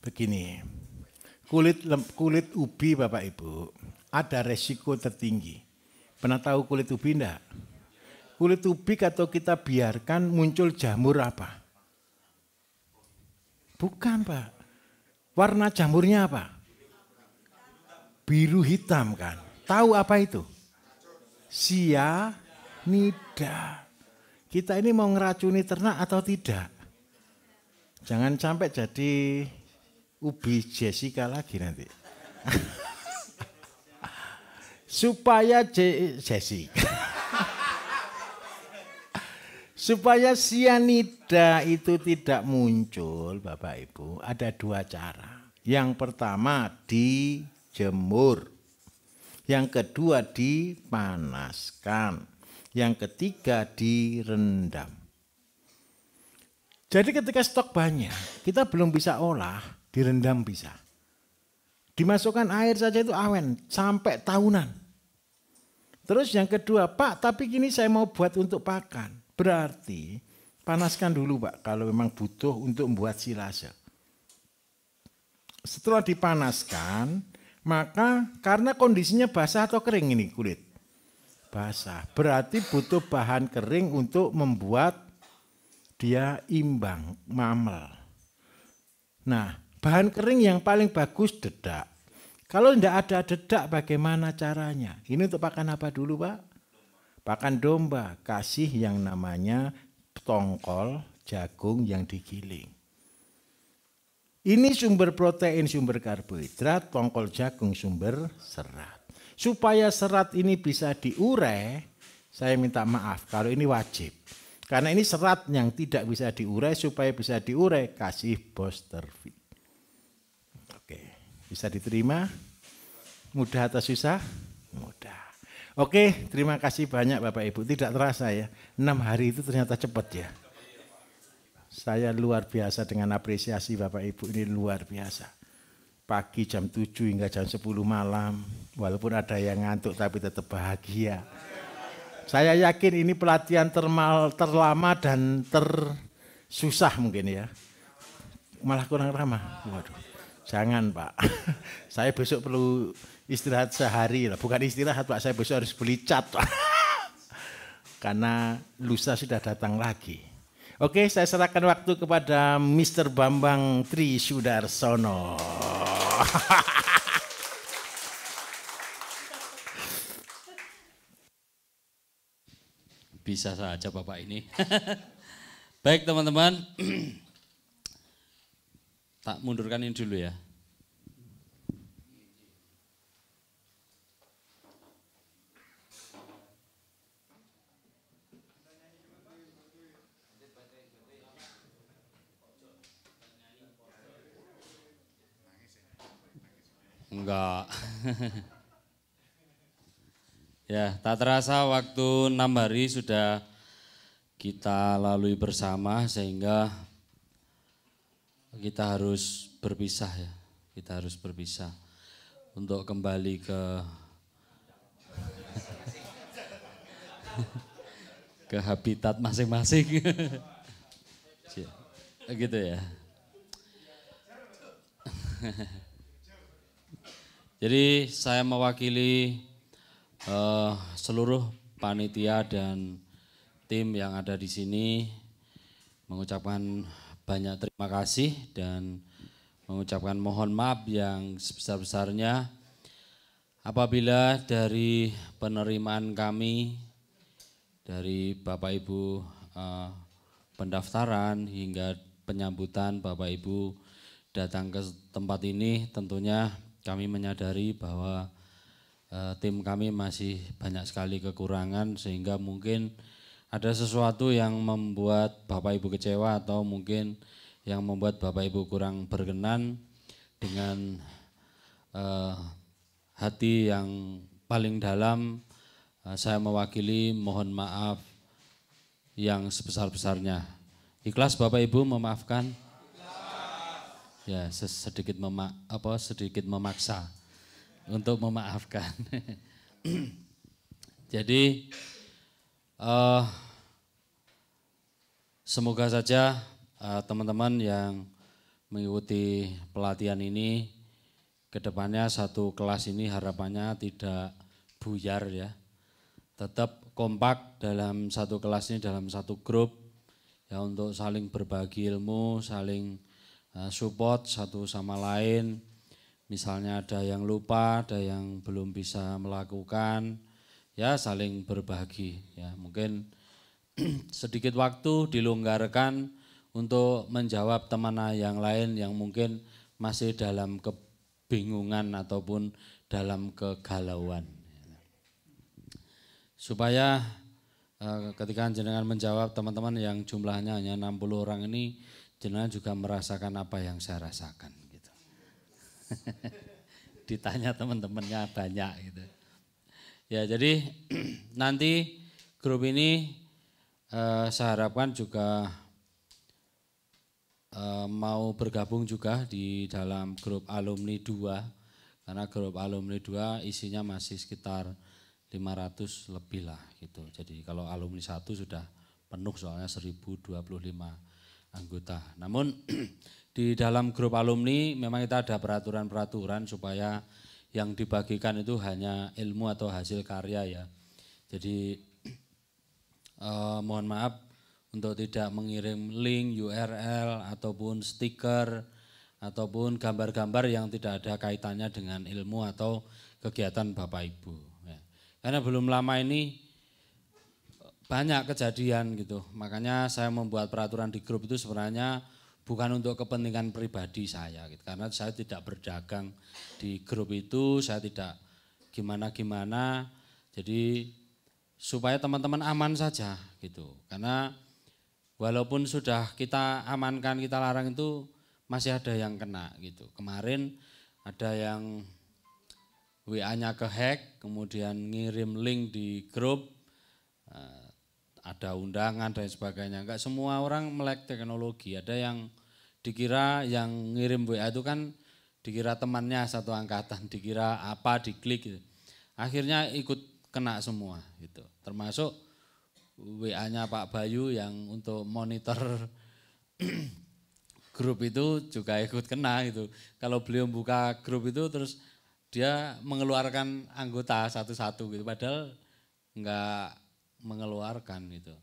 Begini. Kulit ubi Bapak Ibu ada resiko tertinggi. Pernah tahu kulit ubi enggak? Kulit ubi kalau kita biarkan muncul jamur apa? Bukan Pak. Warna jamurnya apa? biru hitam kan. Tahu apa itu? Sianida. Kita ini mau ngeracuni ternak atau tidak? Jangan sampai jadi ubi Jessica lagi nanti. Supaya Jessica. Supaya sianida itu tidak muncul, Bapak Ibu, ada 2 cara. Yang pertama dijemur. Yang kedua dipanaskan. Yang ketiga direndam. Jadi ketika stok banyak, kita belum bisa olah, direndam bisa. Dimasukkan air saja itu awen, sampai tahunan. Terus yang kedua, Pak, tapi gini saya mau buat untuk pakan. Berarti panaskan dulu, Pak, kalau memang butuh untuk membuat silase. Setelah dipanaskan, maka karena kondisinya basah atau kering ini kulit. Basah, berarti butuh bahan kering untuk membuat dia imbang, mamel. Nah, bahan kering yang paling bagus dedak. Kalau tidak ada dedak bagaimana caranya? Ini untuk pakan apa dulu, Pak? Pakan domba, kasih yang namanya tongkol jagung yang digiling. Ini sumber protein, sumber karbohidrat, tongkol jagung sumber serat. Supaya serat ini bisa diurai, saya minta maaf kalau ini wajib. Karena ini serat yang tidak bisa diurai, supaya bisa diurai kasih booster feed. Oke, bisa diterima? Mudah atau susah? Mudah. Oke, terima kasih banyak Bapak Ibu. Tidak terasa ya, 6 hari itu ternyata cepat ya. Saya luar biasa dengan apresiasi Bapak Ibu, ini luar biasa. Pagi jam 7 hingga jam 10 malam, walaupun ada yang ngantuk tapi tetap bahagia. Saya yakin ini pelatihan terlama dan tersusah mungkin ya. Malah kurang ramah. Waduh, jangan Pak. Saya besok perlu istirahat sehari. Bukan istirahat Pak, saya besok harus beli cat Pak. Karena lusa sudah datang lagi. Oke, saya serahkan waktu kepada Mr. Bambang Tri Sudarsono. Bisa saja Bapak ini. Baik teman-teman, tak mundurkan ini dulu ya. Enggak. Ya, tak terasa waktu 6 hari sudah kita lalui bersama sehingga kita harus berpisah ya. Kita harus berpisah untuk kembali ke habitat masing-masing. Gitu ya. Jadi saya mewakili seluruh panitia dan tim yang ada di sini mengucapkan banyak terima kasih dan mengucapkan mohon maaf yang sebesar-besarnya apabila dari penerimaan kami dari Bapak Ibu pendaftaran hingga penyambutan Bapak Ibu datang ke tempat ini, tentunya kami menyadari bahwa tim kami masih banyak sekali kekurangan sehingga mungkin ada sesuatu yang membuat Bapak Ibu kecewa atau mungkin yang membuat Bapak Ibu kurang berkenan dengan hati yang paling dalam. Saya mewakili mohon maaf yang sebesar-besarnya. Ikhlas Bapak Ibu memaafkan? Ya, sedikit memaksa untuk memaafkan. Jadi semoga saja teman-teman yang mengikuti pelatihan ini kedepannya satu kelas ini harapannya tidak buyar ya. Tetap kompak dalam satu kelas ini, dalam satu grup ya, untuk saling berbagi ilmu, saling support satu sama lain. misalnya ada yang lupa, ada yang belum bisa melakukan, ya saling berbagi. Ya, mungkin sedikit waktu dilonggarkan untuk menjawab teman yang lain yang mungkin masih dalam kebingungan ataupun dalam kegalauan. Supaya ketika jenengan menjawab teman-teman yang jumlahnya hanya 60 orang ini, jenengan juga merasakan apa yang saya rasakan gitu. Ditanya teman-temannya banyak gitu. Ya, jadi nanti grup ini saya harapkan juga mau bergabung juga di dalam grup alumni 2, karena grup alumni 2 isinya masih sekitar 500 lebih lah gitu. Jadi kalau alumni 1 sudah penuh soalnya 1025 anggota. Namun di dalam grup alumni memang kita ada peraturan-peraturan supaya yang dibagikan itu hanya ilmu atau hasil karya ya. Jadi mohon maaf untuk tidak mengirim link, URL, ataupun stiker, ataupun gambar-gambar yang tidak ada kaitannya dengan ilmu atau kegiatan Bapak Ibu. Ya. Karena belum lama ini banyak kejadian gitu, makanya saya membuat peraturan di grup itu sebenarnya bukan untuk kepentingan pribadi saya, gitu. Karena saya tidak berdagang di grup itu, saya tidak gimana-gimana, jadi supaya teman-teman aman saja gitu, karena walaupun sudah kita amankan, kita larang itu masih ada yang kena gitu. Kemarin ada yang WA-nya kehack, kemudian ngirim link di grup, ada undangan dan sebagainya. Enggak semua orang melek teknologi, ada yang dikira yang ngirim WA itu kan dikira temannya satu angkatan, dikira apa, diklik gitu. Akhirnya ikut kena semua gitu, termasuk WA-nya Pak Bayu yang untuk monitor grup itu juga ikut kena gitu. Kalau beliau buka grup itu terus dia mengeluarkan anggota satu-satu gitu, padahal enggak mengeluarkan gitu.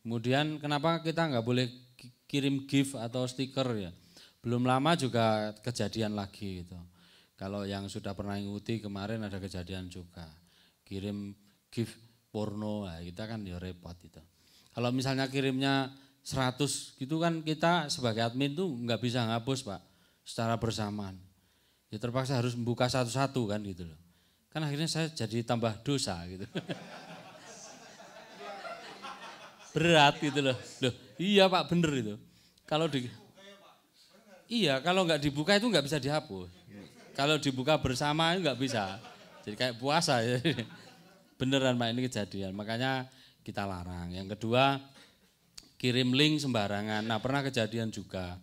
Kemudian kenapa kita enggak boleh kirim gift atau stiker ya? Belum lama juga kejadian lagi gitu. Kalau yang sudah pernah ngikuti kemarin ada kejadian juga. Kirim gift porno, nah kita kan ya repot itu. Kalau misalnya kirimnya 100 gitu kan kita sebagai admin tuh nggak bisa ngapus Pak secara bersamaan. Ya terpaksa harus membuka satu-satu kan gitu loh. Kan akhirnya saya jadi tambah dosa gitu. Berat gitu loh. Loh iya Pak bener itu. Kalau iya kalau nggak dibuka itu nggak bisa dihapus. Kalau dibuka bersama itu nggak bisa. Jadi kayak puasa ya. Beneran Pak ini kejadian, makanya kita larang. Yang kedua, kirim link sembarangan. Nah pernah kejadian juga.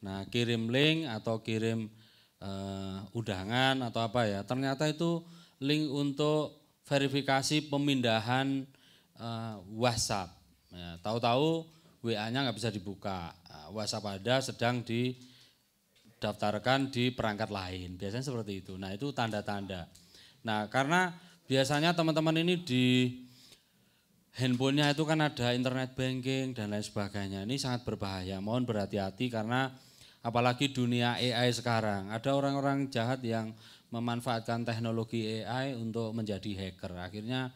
Nah kirim link atau kirim undangan atau apa ya, ternyata itu link untuk verifikasi pemindahan WhatsApp. Ya, tahu-tahu WA-nya nggak bisa dibuka. WhatsApp ada sedang didaftarkan di perangkat lain. Biasanya seperti itu. Nah itu tanda-tanda. Nah karena biasanya teman-teman ini di handphonenya itu kan ada internet banking dan lain sebagainya. Ini sangat berbahaya, mohon berhati-hati karena apalagi dunia AI sekarang. Ada orang-orang jahat yang memanfaatkan teknologi AI untuk menjadi hacker. Akhirnya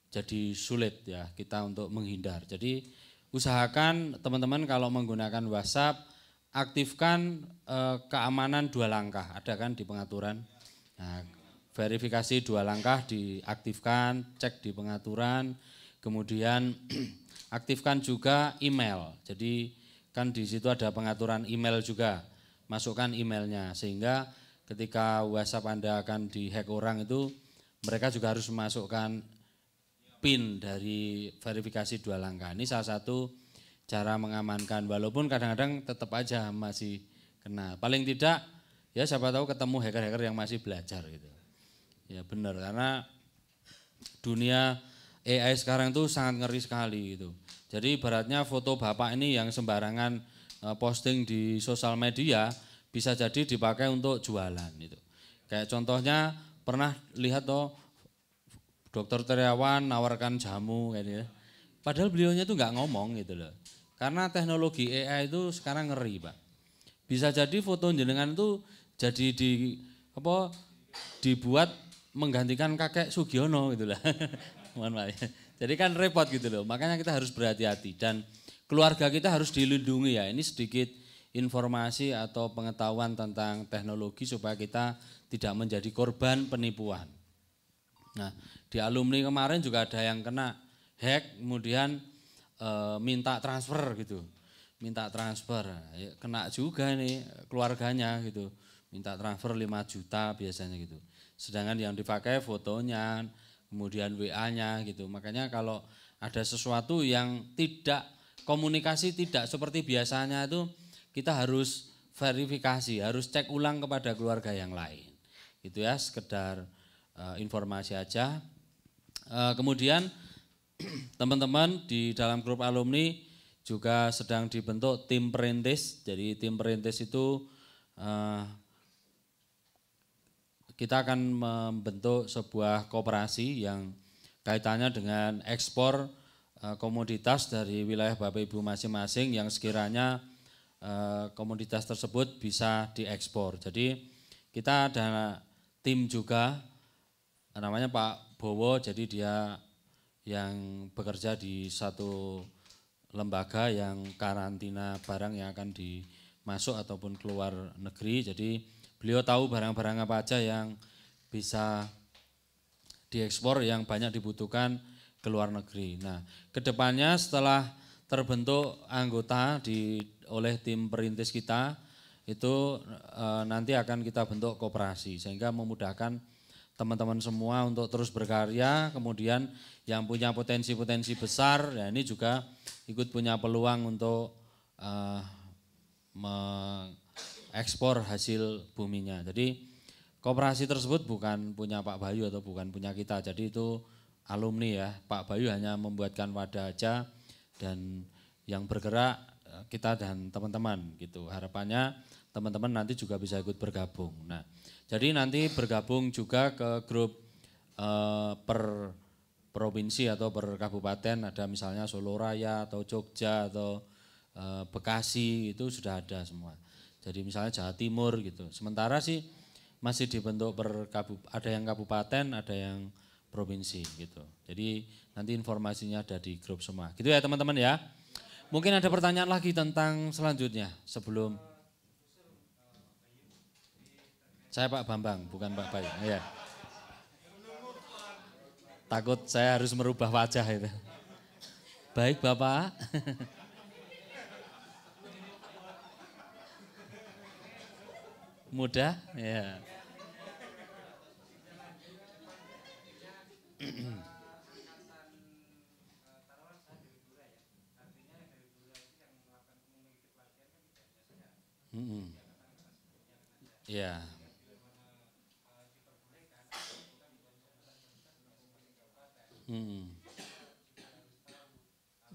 jadi sulit ya kita untuk menghindar. Jadi usahakan teman-teman kalau menggunakan WhatsApp, aktifkan keamanan 2 langkah, ada kan di pengaturan. Nah, verifikasi 2 langkah diaktifkan, cek di pengaturan, kemudian aktifkan juga email. Jadi kan di situ ada pengaturan email juga, masukkan emailnya sehingga ketika WhatsApp Anda akan dihack orang itu mereka juga harus memasukkan PIN dari verifikasi 2 langkah. Ini salah satu cara mengamankan, walaupun kadang-kadang tetap aja masih kena. Paling tidak ya siapa tahu ketemu hacker-hacker yang masih belajar gitu. Ya benar, karena dunia AI sekarang itu sangat ngeri sekali gitu. Jadi ibaratnya foto Bapak ini yang sembarangan posting di sosial media bisa jadi dipakai untuk jualan gitu. Kayak contohnya pernah lihat toh Dokter Terawan nawarkan jamu kayak gitu. Padahal beliaunya itu nggak ngomong gitu loh. Karena teknologi AI itu sekarang ngeri Pak. Bisa jadi foto jenengan itu jadi dibuat menggantikan kakek Sugiono gitu lah. Mohon maaf ya. Jadi kan repot gitu loh. Makanya kita harus berhati-hati dan keluarga kita harus dilindungi ya. Ini sedikit informasi atau pengetahuan tentang teknologi supaya kita tidak menjadi korban penipuan. Nah, di alumni kemarin juga ada yang kena hack kemudian minta transfer gitu. Minta transfer, ya, kena juga nih keluarganya gitu. Minta transfer 5 juta biasanya gitu. Sedangkan yang dipakai fotonya, kemudian WA-nya gitu. Makanya kalau ada sesuatu yang tidak komunikasi tidak seperti biasanya itu kita harus verifikasi, harus cek ulang kepada keluarga yang lain. Gitu ya, sekedar informasi aja. Kemudian teman-teman di dalam grup alumni juga sedang dibentuk tim perintis. Jadi tim perintis itu kita akan membentuk sebuah koperasi yang kaitannya dengan ekspor komoditas dari wilayah Bapak Ibu masing-masing yang sekiranya komoditas tersebut bisa diekspor. Jadi kita ada tim juga namanya Pak Bowo, jadi dia yang bekerja di satu lembaga yang karantina barang yang akan dimasuk ataupun keluar negeri. Jadi beliau tahu barang-barang apa aja yang bisa diekspor yang banyak dibutuhkan ke luar negeri. Nah, kedepannya setelah terbentuk anggota oleh tim perintis kita, itu nanti akan kita bentuk koperasi sehingga memudahkan teman-teman semua untuk terus berkarya. Kemudian yang punya potensi-potensi besar, ya ini juga ikut punya peluang untuk ekspor hasil buminya. Jadi koperasi tersebut bukan punya Pak Bayu atau bukan punya kita. Jadi itu alumni ya. Pak Bayu hanya membuatkan wadah aja dan yang bergerak kita dan teman-teman gitu. Harapannya teman-teman nanti juga bisa ikut bergabung. Nah, jadi nanti bergabung juga ke grup per provinsi atau per kabupaten, ada misalnya Solo Raya atau Jogja atau Bekasi, itu sudah ada semua. Jadi misalnya Jawa Timur gitu. Sementara sih masih dibentuk ada yang kabupaten, ada yang provinsi gitu. Jadi nanti informasinya ada di grup semua. Gitu ya teman-teman ya. Mungkin ada pertanyaan lagi tentang selanjutnya sebelum saya Pak Bambang, bukan Pak Bayu. Ya. Takut saya harus merubah wajah itu. Baik Bapak. Mudah? Ya. Ya.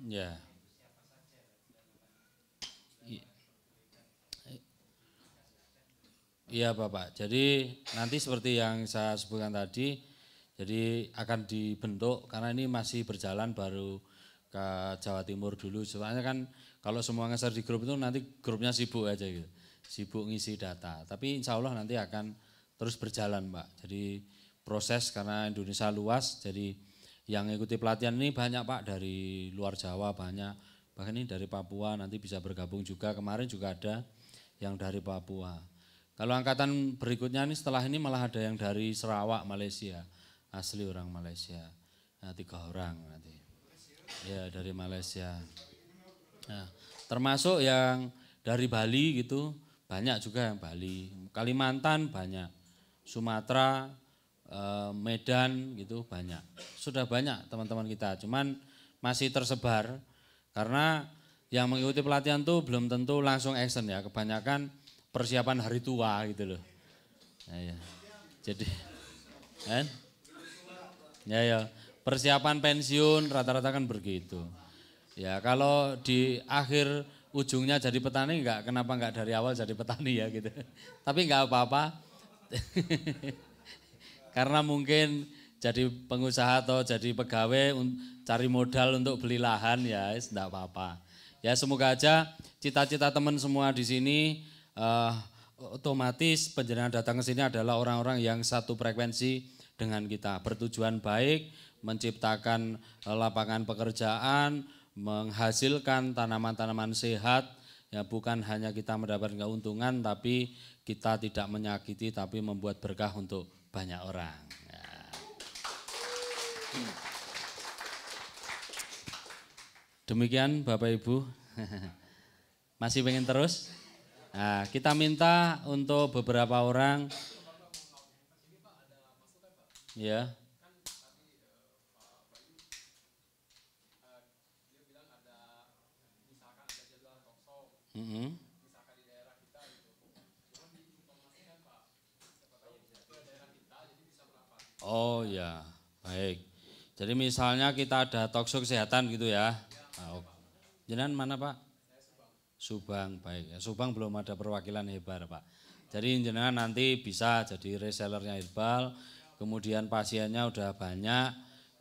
Ya. Iya Bapak, jadi nanti seperti yang saya sebutkan tadi, jadi akan dibentuk karena ini masih berjalan baru ke Jawa Timur dulu. Soalnya kan kalau semua nge-share di grup itu nanti grupnya sibuk aja gitu, sibuk ngisi data. Tapi insya Allah nanti akan terus berjalan Pak. Jadi proses karena Indonesia luas, jadi yang ikuti pelatihan ini banyak Pak dari luar Jawa banyak, bahkan ini dari Papua nanti bisa bergabung juga. Kemarin juga ada yang dari Papua. Kalau angkatan berikutnya nih setelah ini malah ada yang dari Sarawak, Malaysia, asli orang Malaysia, nah, 3 orang nanti, ya dari Malaysia. Nah, termasuk yang dari Bali gitu, banyak juga yang Bali, Kalimantan banyak, Sumatera, Medan gitu banyak. Sudah banyak teman-teman kita, cuman masih tersebar karena yang mengikuti pelatihan tuh belum tentu langsung action ya, kebanyakan persiapan hari tua gitu loh. Nah, ya. Jadi kan? Ya, persiapan pensiun rata-rata kan begitu. Ya kalau di akhir ujungnya jadi petani kenapa enggak dari awal jadi petani ya gitu. Tapi enggak apa-apa. Karena mungkin jadi pengusaha atau jadi pegawai cari modal untuk beli lahan ya enggak apa-apa. Ya semoga aja cita-cita teman semua di sini otomatis penjenengan datang ke sini adalah orang-orang yang satu frekuensi dengan kita, bertujuan baik, menciptakan lapangan pekerjaan, menghasilkan tanaman-tanaman sehat, ya bukan hanya kita mendapatkan keuntungan, tapi kita tidak menyakiti, tapi membuat berkah untuk banyak orang. Ya. Demikian Bapak Ibu, masih pengen terus? Nah, kita minta untuk beberapa orang, ya. Oh ya, baik. Jadi misalnya kita ada talkshow kesehatan gitu ya. Nah, jenengan mana Pak? Subang, baik. Subang belum ada perwakilan Herbal Pak. Jadi jenengan nanti bisa jadi resellernya Herbal, kemudian pasiennya udah banyak.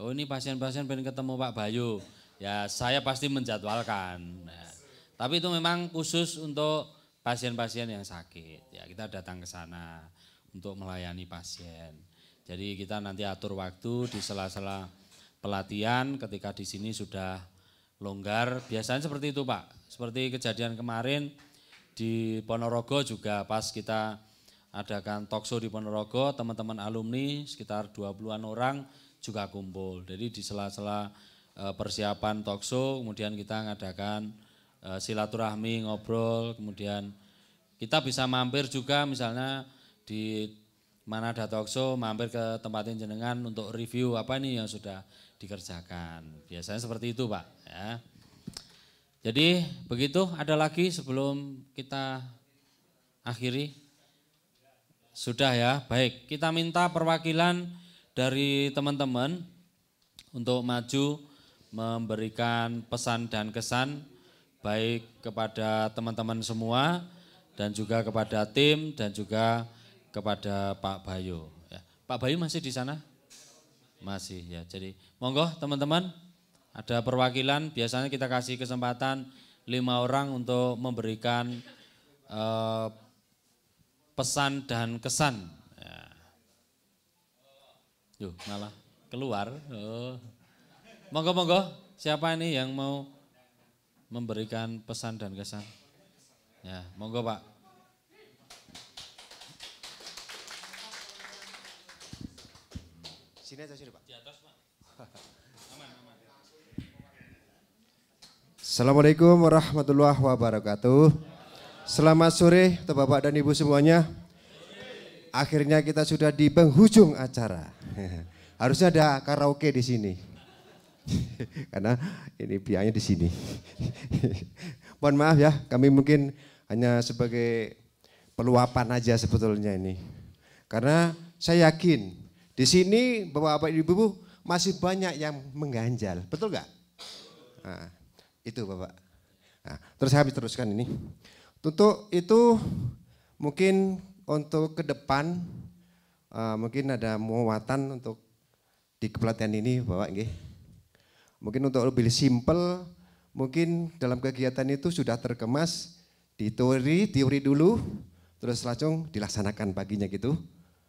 Oh ini pasien-pasien pengen ketemu Pak Bayu. Ya saya pasti menjadwalkan. Nah, tapi itu memang khusus untuk pasien-pasien yang sakit. Ya kita datang ke sana untuk melayani pasien. Jadi kita nanti atur waktu di sela-sela pelatihan ketika di sini sudah longgar. Biasanya seperti itu Pak. Seperti kejadian kemarin di Ponorogo juga pas kita adakan talkshow di Ponorogo, teman-teman alumni sekitar 20-an orang juga kumpul. Jadi di sela-sela persiapan talkshow kemudian kita mengadakan silaturahmi, ngobrol, kemudian kita bisa mampir juga misalnya di mana ada talkshow, mampir ke tempat jenengan untuk review apa nih yang sudah dikerjakan. Biasanya seperti itu Pak. Ya. Jadi begitu, ada lagi sebelum kita akhiri? Sudah ya, baik. Kita minta perwakilan dari teman-teman untuk maju memberikan pesan dan kesan baik kepada teman-teman semua dan juga kepada tim dan juga kepada Pak Bayu. Ya. Pak Bayu masih di sana? Masih ya, jadi monggo teman-teman. Ada perwakilan, biasanya kita kasih kesempatan 5 orang untuk memberikan pesan dan kesan. Ya. Yuh, malah keluar. Oh. Monggo, siapa ini yang mau memberikan pesan dan kesan? Ya, monggo Pak. Sini aja sini Pak. Di atas Pak. Assalamualaikum warahmatullahi wabarakatuh. Selamat sore untuk Bapak dan Ibu semuanya. Akhirnya kita sudah di penghujung acara. Harusnya ada karaoke di sini. Karena ini biayanya di sini. Mohon maaf ya, kami mungkin hanya sebagai peluapan aja sebetulnya ini. Karena saya yakin di sini Bapak-bapak Ibu masih banyak yang mengganjal. Betul nggak? Nah, itu Bapak. Nah, terus habis teruskan ini. Untuk itu mungkin untuk ke depan mungkin ada muatan untuk di kepelatihan ini Bapak nggih. Mungkin untuk lebih simpel, mungkin dalam kegiatan itu sudah terkemas di teori dulu, terus langsung dilaksanakan paginya gitu.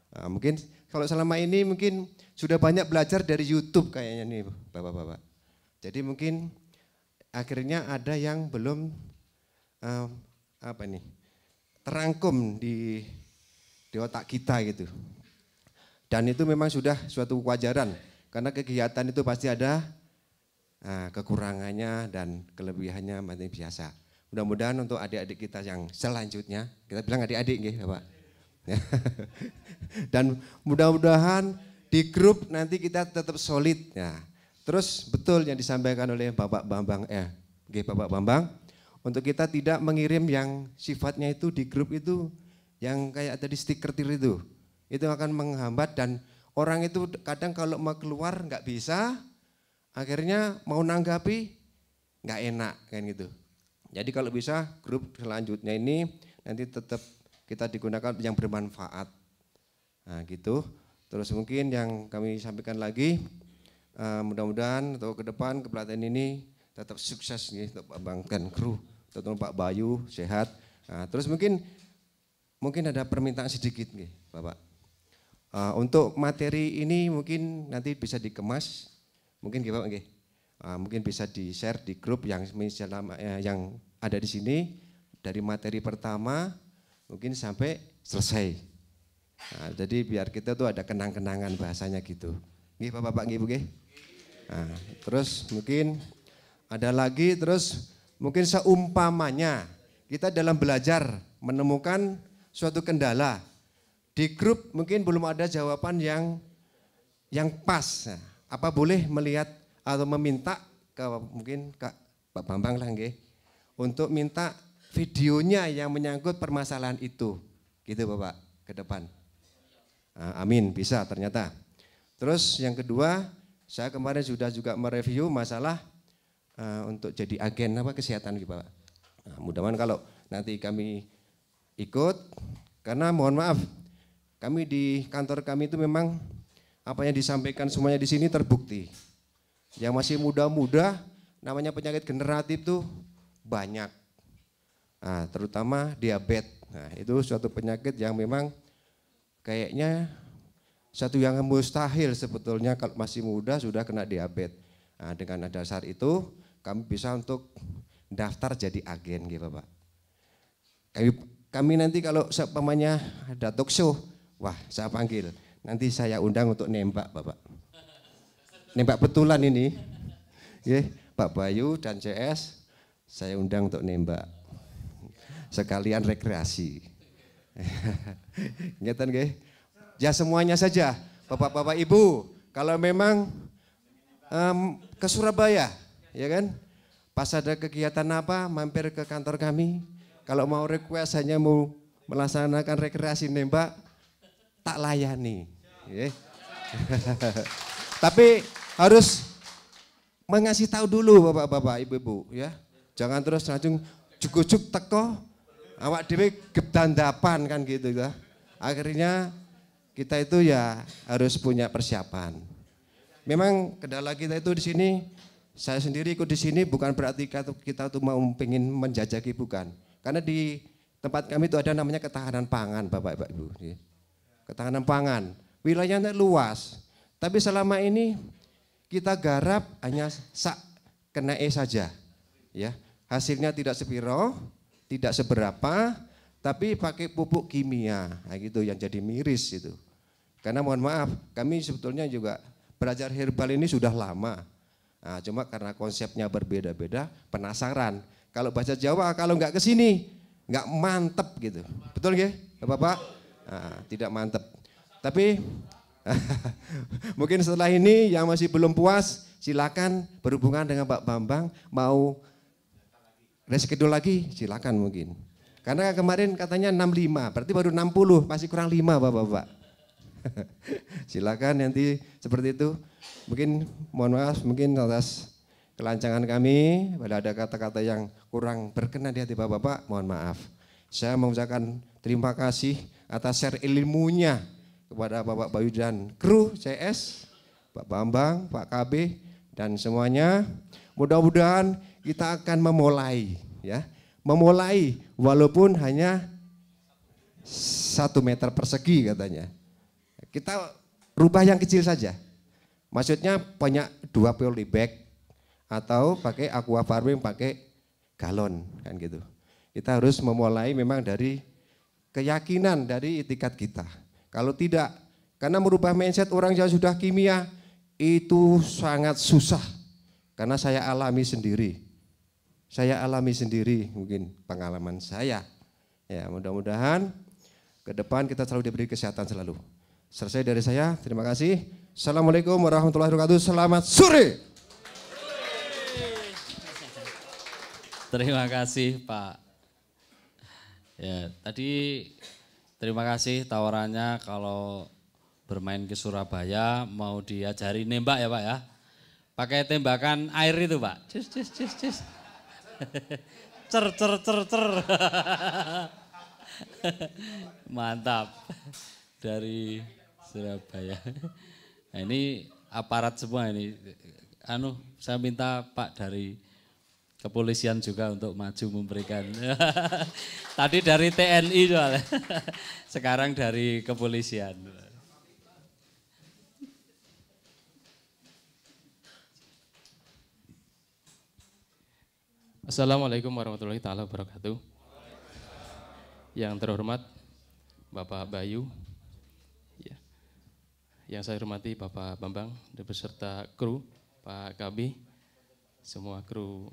Nah, mungkin kalau selama ini mungkin sudah banyak belajar dari YouTube kayaknya nih Bapak-bapak. Jadi mungkin akhirnya ada yang belum terangkum di otak kita gitu. Dan itu memang sudah suatu kewajaran karena kegiatan itu pasti ada kekurangannya dan kelebihannya masih biasa. Mudah-mudahan untuk adik-adik kita yang selanjutnya, kita bilang adik-adik nggih Bapak. Dan mudah-mudahan di grup nanti kita tetap solid ya. Terus betul yang disampaikan oleh Bapak Bambang, Bapak Bambang, untuk kita tidak mengirim yang sifatnya itu di grup itu yang kayak tadi stiker itu akan menghambat dan orang itu kadang kalau mau keluar nggak bisa, akhirnya mau nanggapi nggak enak kan gitu. Jadi kalau bisa grup selanjutnya ini nanti tetap kita digunakan yang bermanfaat, nah gitu. Terus mungkin yang kami sampaikan lagi. Mudah-mudahan untuk ke depan kepelatihan ini tetap sukses nih untuk Bang dan kru, untuk Pak Bayu sehat. Nah, terus mungkin mungkin ada permintaan sedikit nih Bapak. Untuk materi ini mungkin nanti bisa dikemas, mungkin gitu Bapak nggih. Mungkin bisa di-share di grup yang ada di sini dari materi pertama mungkin sampai selesai. Jadi biar kita tuh ada kenang-kenangan bahasanya gitu. Nggih Bapak nggih Bu nggih. Terus mungkin ada lagi terus mungkin seumpamanya kita dalam belajar menemukan suatu kendala. Di grup mungkin belum ada jawaban yang pas. Apa boleh melihat atau meminta ke mungkin Kak Pak Bambang lah nggih untuk minta videonya yang menyangkut permasalahan itu. Gitu Bapak ke depan. Amin, bisa ternyata. Terus yang kedua, saya kemarin sudah juga mereview masalah untuk jadi agen kesehatan gitu Pak. Mudah-mudahan kalau nanti kami ikut, karena mohon maaf, kami di kantor kami itu memang apa yang disampaikan semuanya di sini terbukti. Yang masih muda-muda, namanya penyakit generatif itu banyak. Terutama diabetes. Itu suatu penyakit yang memang kayaknya satu yang mustahil sebetulnya kalau masih muda sudah kena diabetes. Dengan dasar itu kami bisa untuk daftar jadi agen gitu Pak. Kami nanti kalau seumpamanya ada talk show, wah saya panggil, nanti saya undang untuk nembak Bapak. Nembak betulan ini, Pak Bayu dan CS saya undang untuk nembak. Sekalian rekreasi. Ngeten nggih. Ya semuanya saja, Bapak-bapak Ibu, kalau memang ke Surabaya, ya kan? Pas ada kegiatan apa, mampir ke kantor kami. Kalau mau request hanya mau melaksanakan rekreasi nembak, tak layani. Ya. Tapi harus mengasih tahu dulu Bapak-bapak, Ibu-ibu, ya. Jangan terus langsung jujuk-jujuk teko, awak dhewe gebdandapan kan gitu ya. Akhirnya kita itu ya harus punya persiapan. Memang kendala kita itu di sini, saya sendiri ikut di sini bukan berarti kita tuh mau pengen menjajaki, bukan. Karena di tempat kami itu ada namanya ketahanan pangan Bapak Ibu. Ketahanan pangan, wilayahnya luas. Tapi selama ini kita garap hanya sak kenae saja. Ya, hasilnya tidak sepiro, tidak seberapa, tapi pakai pupuk kimia, gitu yang jadi miris itu. Karena mohon maaf, kami sebetulnya juga belajar herbal ini sudah lama. Cuma karena konsepnya berbeda-beda, penasaran. Kalau bahasa Jawa, kalau nggak ke sini, nggak mantep gitu. Betul nggih, Bapak? Tidak mantep. Tapi mungkin setelah ini yang masih belum puas, silakan berhubungan dengan Pak Bambang, mau reschedule lagi, silakan mungkin. Karena kemarin katanya 65, berarti baru 60, masih kurang 5 Bapak-bapak. Silakan nanti seperti itu. Mungkin mohon maaf, mungkin atas kelancangan kami, pada ada kata-kata yang kurang berkenan di hati Bapak-bapak, mohon maaf. Saya mengucapkan terima kasih atas share ilmunya kepada Bapak Bayu dan kru CS, Pak Bambang, Pak KB, dan semuanya. Mudah-mudahan kita akan memulai, ya, memulai walaupun hanya 1 meter persegi katanya. Kita rubah yang kecil saja. Maksudnya banyak 2 polybag atau pakai aqua farming pakai galon kan gitu. Kita harus memulai memang dari keyakinan dari itikat kita. Kalau tidak, karena merubah mindset orang yang sudah kimia itu sangat susah. Karena saya alami sendiri. Saya alami sendiri mungkin pengalaman saya. Ya, mudah-mudahan ke depan kita selalu diberi kesehatan selalu. Selesai dari saya, terima kasih. Assalamualaikum warahmatullahi wabarakatuh. Selamat sore. Terima kasih Pak. Ya, tadi terima kasih tawarannya kalau bermain ke Surabaya mau diajari nembak ya Pak ya. Pakai tembakan air itu Pak. Cis cis cis cis. Cer cer cer cer. Mantap. Dari Surabaya. Nah, ini aparat semua ini. Saya minta Pak dari kepolisian juga untuk maju memberikan. Tadi dari TNI soalnya, sekarang dari kepolisian. Assalamualaikum warahmatullahi taala wabarakatuh. Yang terhormat Bapak Bayu, ya. Yang saya hormati Bapak Bambang dan beserta kru, Pak Kabi, semua kru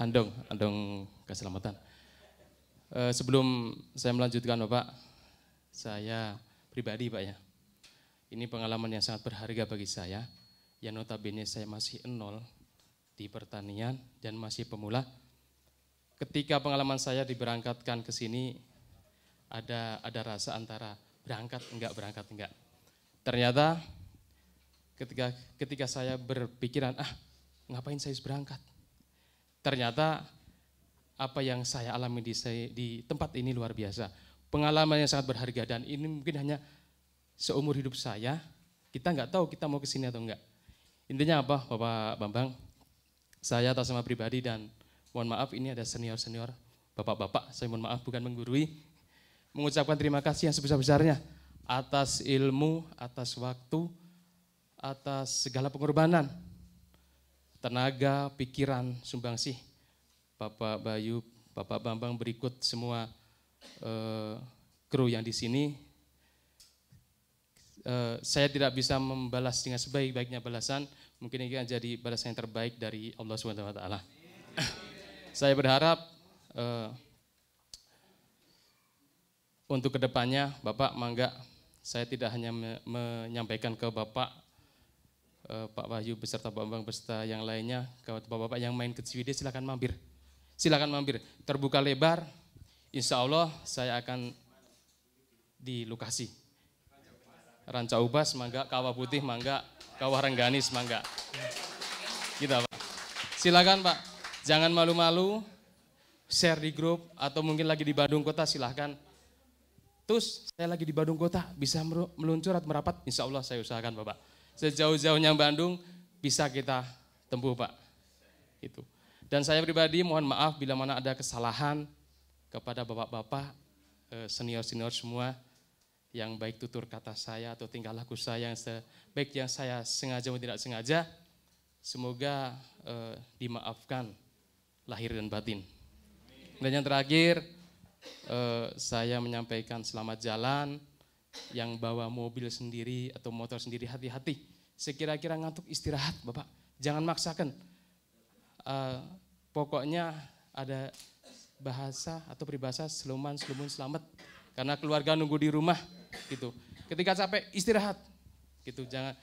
Andong Keselamatan. Sebelum saya melanjutkan Bapak, saya pribadi Pak ya, ini pengalaman yang sangat berharga bagi saya, yang notabene saya masih nol di pertanian dan masih pemula. Ketika pengalaman saya diberangkatkan ke sini, ada rasa antara berangkat enggak. Ternyata ketika saya berpikiran, ngapain saya harus berangkat? Ternyata apa yang saya alami di tempat ini luar biasa. Pengalaman yang sangat berharga dan ini mungkin hanya seumur hidup saya, kita nggak tahu kita mau ke sini atau enggak. Intinya apa Bapak Bambang? Saya atas nama pribadi dan mohon maaf ini ada senior-senior, bapak-bapak, saya mohon maaf bukan menggurui, mengucapkan terima kasih yang sebesar-besarnya atas ilmu, atas waktu, atas segala pengorbanan, tenaga, pikiran, sumbangsih. Bapak Bayu, Bapak Bambang berikut semua kru yang di sini. Saya tidak bisa membalas dengan sebaik-baiknya balasan, mungkin ini akan jadi balasan yang terbaik dari Allah SWT. Saya berharap untuk kedepannya Bapak mangga, saya tidak hanya menyampaikan ke Bapak, Pak Wahyu beserta Pak Bambang beserta yang lainnya, ke Bapak-Bapak yang main ke CWD silakan mampir. Silakan mampir, terbuka lebar, insya Allah saya akan di lokasi. Ranca Ubas, mangga, Kawah Putih, mangga, Kawah Rengganis, mangga. Gitu Pak. Silakan Pak, jangan malu-malu, share di grup atau mungkin lagi di Bandung Kota silahkan. Terus saya lagi di Bandung Kota, bisa meluncur atau merapat, insya Allah saya usahakan Bapak. Sejauh-jauhnya Bandung bisa kita tempuh Pak. Itu. Dan saya pribadi mohon maaf bila mana ada kesalahan kepada bapak-bapak, senior-senior semua, yang baik tutur kata saya atau tingkah laku saya yang baik yang saya sengaja maupun tidak sengaja, semoga dimaafkan lahir dan batin. Dan yang terakhir, saya menyampaikan selamat jalan, yang bawa mobil sendiri atau motor sendiri hati-hati. Sekira-kira ngantuk istirahat Bapak, jangan maksakan. Pokoknya ada bahasa atau peribahasa seluman selamat, karena keluarga nunggu di rumah gitu. Ketika capek istirahat gitu. Jangan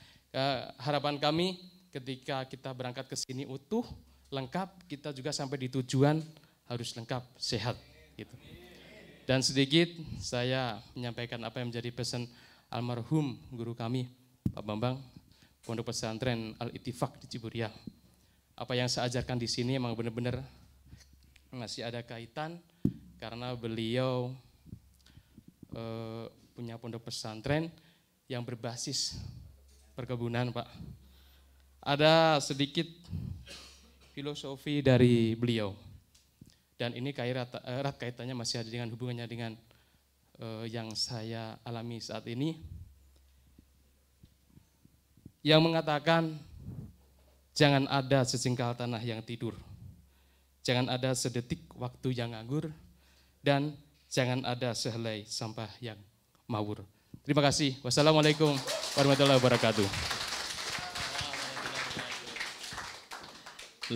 harapan kami ketika kita berangkat ke sini utuh, lengkap, kita juga sampai di tujuan harus lengkap, sehat gitu. Dan sedikit saya menyampaikan apa yang menjadi pesan almarhum guru kami Pak Bambang, Pondok Pesantren Al-Ittifaq di Ciburial. Apa yang saya ajarkan di sini memang benar-benar masih ada kaitan karena beliau punya pondok pesantren yang berbasis perkebunan Pak. Ada sedikit filosofi dari beliau dan ini erat kaitannya masih ada dengan hubungannya dengan yang saya alami saat ini, yang mengatakan jangan ada sejengkal tanah yang tidur, jangan ada sedetik waktu yang nganggur, dan jangan ada sehelai sampah yang mawur. Terima kasih. Wassalamualaikum warahmatullahi wabarakatuh.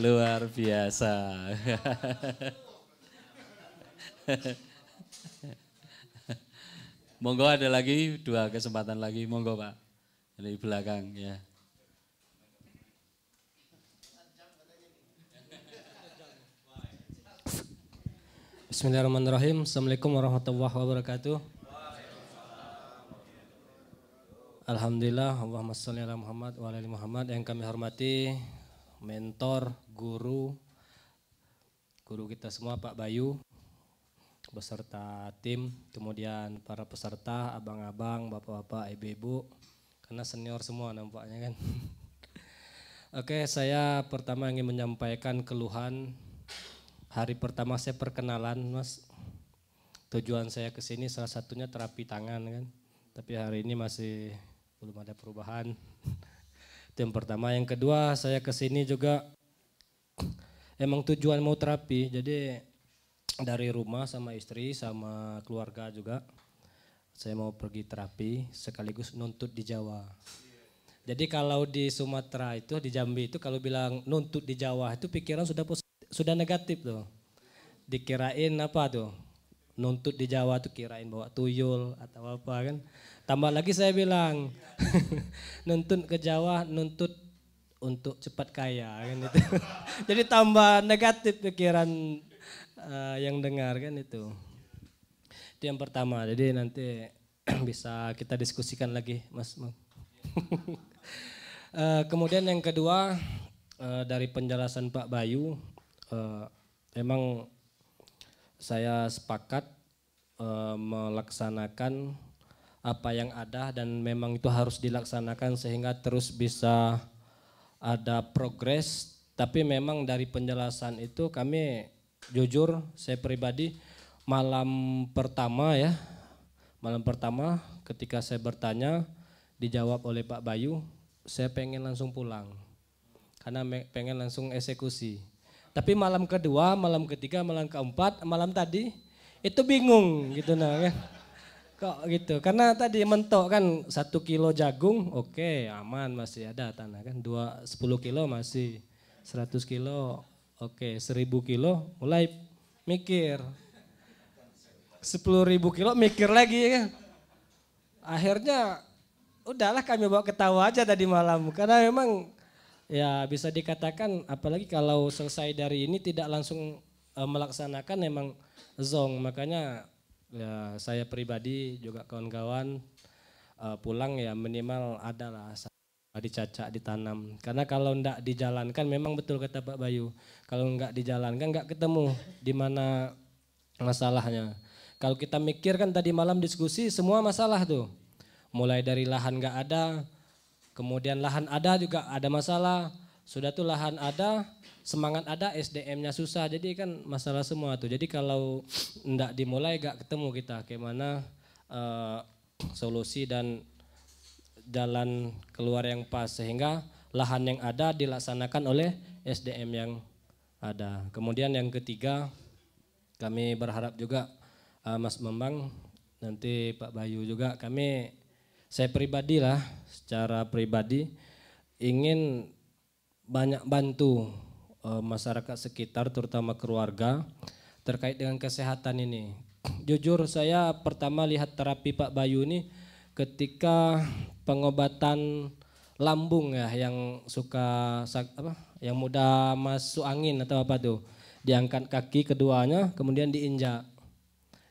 Luar biasa. Monggo ada lagi 2 kesempatan lagi, monggo Pak. Dari belakang ya. Bismillahirrahmanirrahim. Assalamualaikum warahmatullahi wabarakatuh. Alhamdulillah, Allahumma sholli ala Muhammad wa ala ali Muhammad. Yang kami hormati mentor, guru kita semua Pak Bayu beserta tim, kemudian para peserta, abang-abang, bapak-bapak, ibu-ibu, karena senior semua nampaknya kan. Oke, saya pertama ingin menyampaikan keluhan. Hari pertama saya perkenalan, Mas. Tujuan saya ke sini salah satunya terapi tangan kan. Tapi hari ini masih belum ada perubahan. Itu yang pertama. Yang kedua, saya ke sini juga emang tujuan mau terapi. Jadi dari rumah sama istri sama keluarga juga saya mau pergi terapi sekaligus nuntut di Jawa. Jadi kalau di Sumatera itu, di Jambi itu kalau bilang nuntut di Jawa itu pikiran sudah negatif tuh. Dikirain apa tuh? Nuntut di Jawa tuh kirain bawa tuyul atau apa kan. Tambah lagi saya bilang nuntut ke Jawa, nuntut untuk cepat kaya kan itu. Jadi tambah negatif pikiran yang dengar kan itu. Itu yang pertama. Jadi nanti bisa kita diskusikan lagi Mas. Kemudian yang kedua dari penjelasan Pak Bayu, emang saya sepakat melaksanakan apa yang ada dan memang itu harus dilaksanakan sehingga terus bisa ada progres. Tapi memang dari penjelasan itu kami jujur saya pribadi malam pertama ketika saya bertanya dijawab oleh Pak Bayu, saya pengen langsung pulang karena pengen langsung eksekusi. Tapi malam kedua, malam ketiga, malam keempat, malam tadi itu bingung gitu nah kan. Kok gitu? Karena tadi mentok kan 1 kilo jagung, oke, aman masih ada tanah kan. 10 kilo masih, 100 kilo, oke, 1000 kilo mulai mikir. 10.000 kilo mikir lagi kan. Akhirnya udahlah kami bawa ketawa aja tadi malam karena memang ya bisa dikatakan apalagi kalau selesai dari ini tidak langsung melaksanakan memang zong. Makanya ya saya pribadi juga kawan-kawan pulang ya minimal adalah dicacak, ditanam. Karena kalau enggak dijalankan memang betul kata Pak Bayu. Kalau enggak dijalankan enggak ketemu di mana masalahnya. Kalau kita mikir kan tadi malam diskusi semua masalah tuh. Mulai dari lahan nggak ada, kemudian lahan ada juga ada masalah. Sudah tuh lahan ada, semangat ada, SDM-nya susah. Jadi kan masalah semua tuh. Jadi kalau nggak dimulai nggak ketemu kita. Bagaimana solusi dan jalan keluar yang pas. Sehingga lahan yang ada dilaksanakan oleh SDM yang ada. Kemudian yang ketiga kami berharap juga Mas Bambang, nanti Pak Bayu juga saya pribadi lah, secara pribadi ingin banyak bantu masyarakat sekitar terutama keluarga terkait dengan kesehatan ini. Jujur saya pertama lihat terapi Pak Bayu ini ketika pengobatan lambung ya yang yang mudah masuk angin atau apa tuh. Diangkat kaki keduanya kemudian diinjak.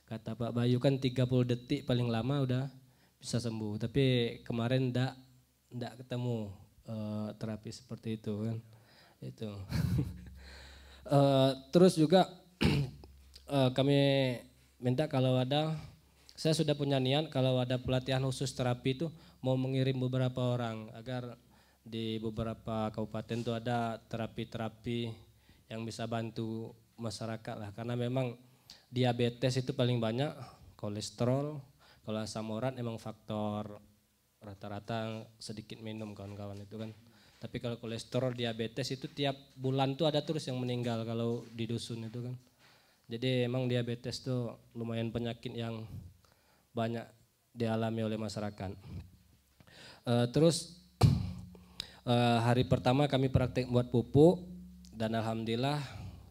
Kata Pak Bayu kan 30 detik paling lama udah bisa sembuh, tapi kemarin enggak ketemu terapi seperti itu kan. Itu. Terus juga kami minta kalau ada, saya sudah punya niat kalau ada pelatihan khusus terapi itu mau mengirim beberapa orang agar di beberapa kabupaten itu ada terapi-terapi yang bisa bantu masyarakat lah, karena memang diabetes itu paling banyak, kolesterol. Kalau asam urat emang faktor rata-rata sedikit minum kawan-kawan itu kan. Tapi kalau kolesterol, diabetes itu tiap bulan tuh ada terus yang meninggal kalau di dusun itu kan. Jadi emang diabetes tuh lumayan penyakit yang banyak dialami oleh masyarakat. Terus hari pertama kami praktek buat pupuk dan alhamdulillah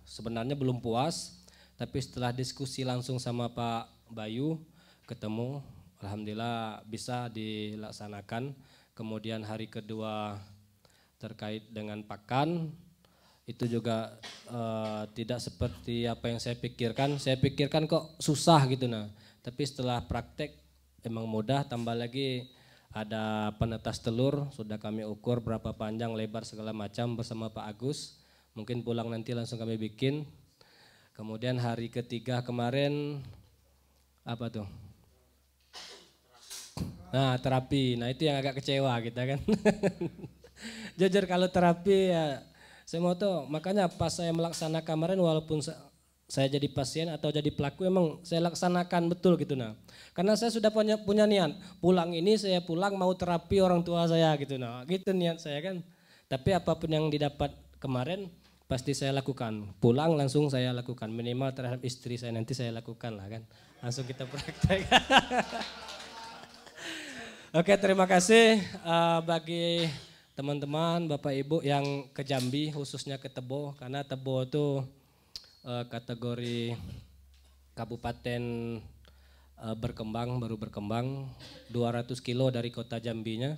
sebenarnya belum puas. Tapi setelah diskusi langsung sama Pak Bayu, ketemu, alhamdulillah bisa dilaksanakan. Kemudian hari kedua terkait dengan pakan, itu juga tidak seperti apa yang saya pikirkan. Saya pikirkan kok susah gitu nah. Tapi setelah praktek emang mudah, tambah lagi ada penetas telur, sudah kami ukur berapa panjang, lebar segala macam bersama Pak Agus. Mungkin pulang nanti langsung kami bikin. Kemudian hari ketiga kemarin apa tuh? Nah terapi, nah itu yang agak kecewa kita kan. Jujur kalau terapi ya saya mau tahu, makanya pas saya melaksanakan kemarin walaupun saya jadi pasien atau jadi pelaku emang saya laksanakan betul gitu nah. Karena saya sudah punya niat, pulang ini saya pulang mau terapi orang tua saya gitu nah. Gitu niat saya kan. Tapi apapun yang didapat kemarin pasti saya lakukan. Pulang langsung saya lakukan, minimal terhadap istri saya nanti saya lakukan lah kan. Langsung kita praktek. Oke, terima kasih bagi teman-teman, Bapak Ibu yang ke Jambi, khususnya ke Tebo, karena Tebo itu kategori kabupaten berkembang, baru berkembang, 200 kilo dari kota Jambinya,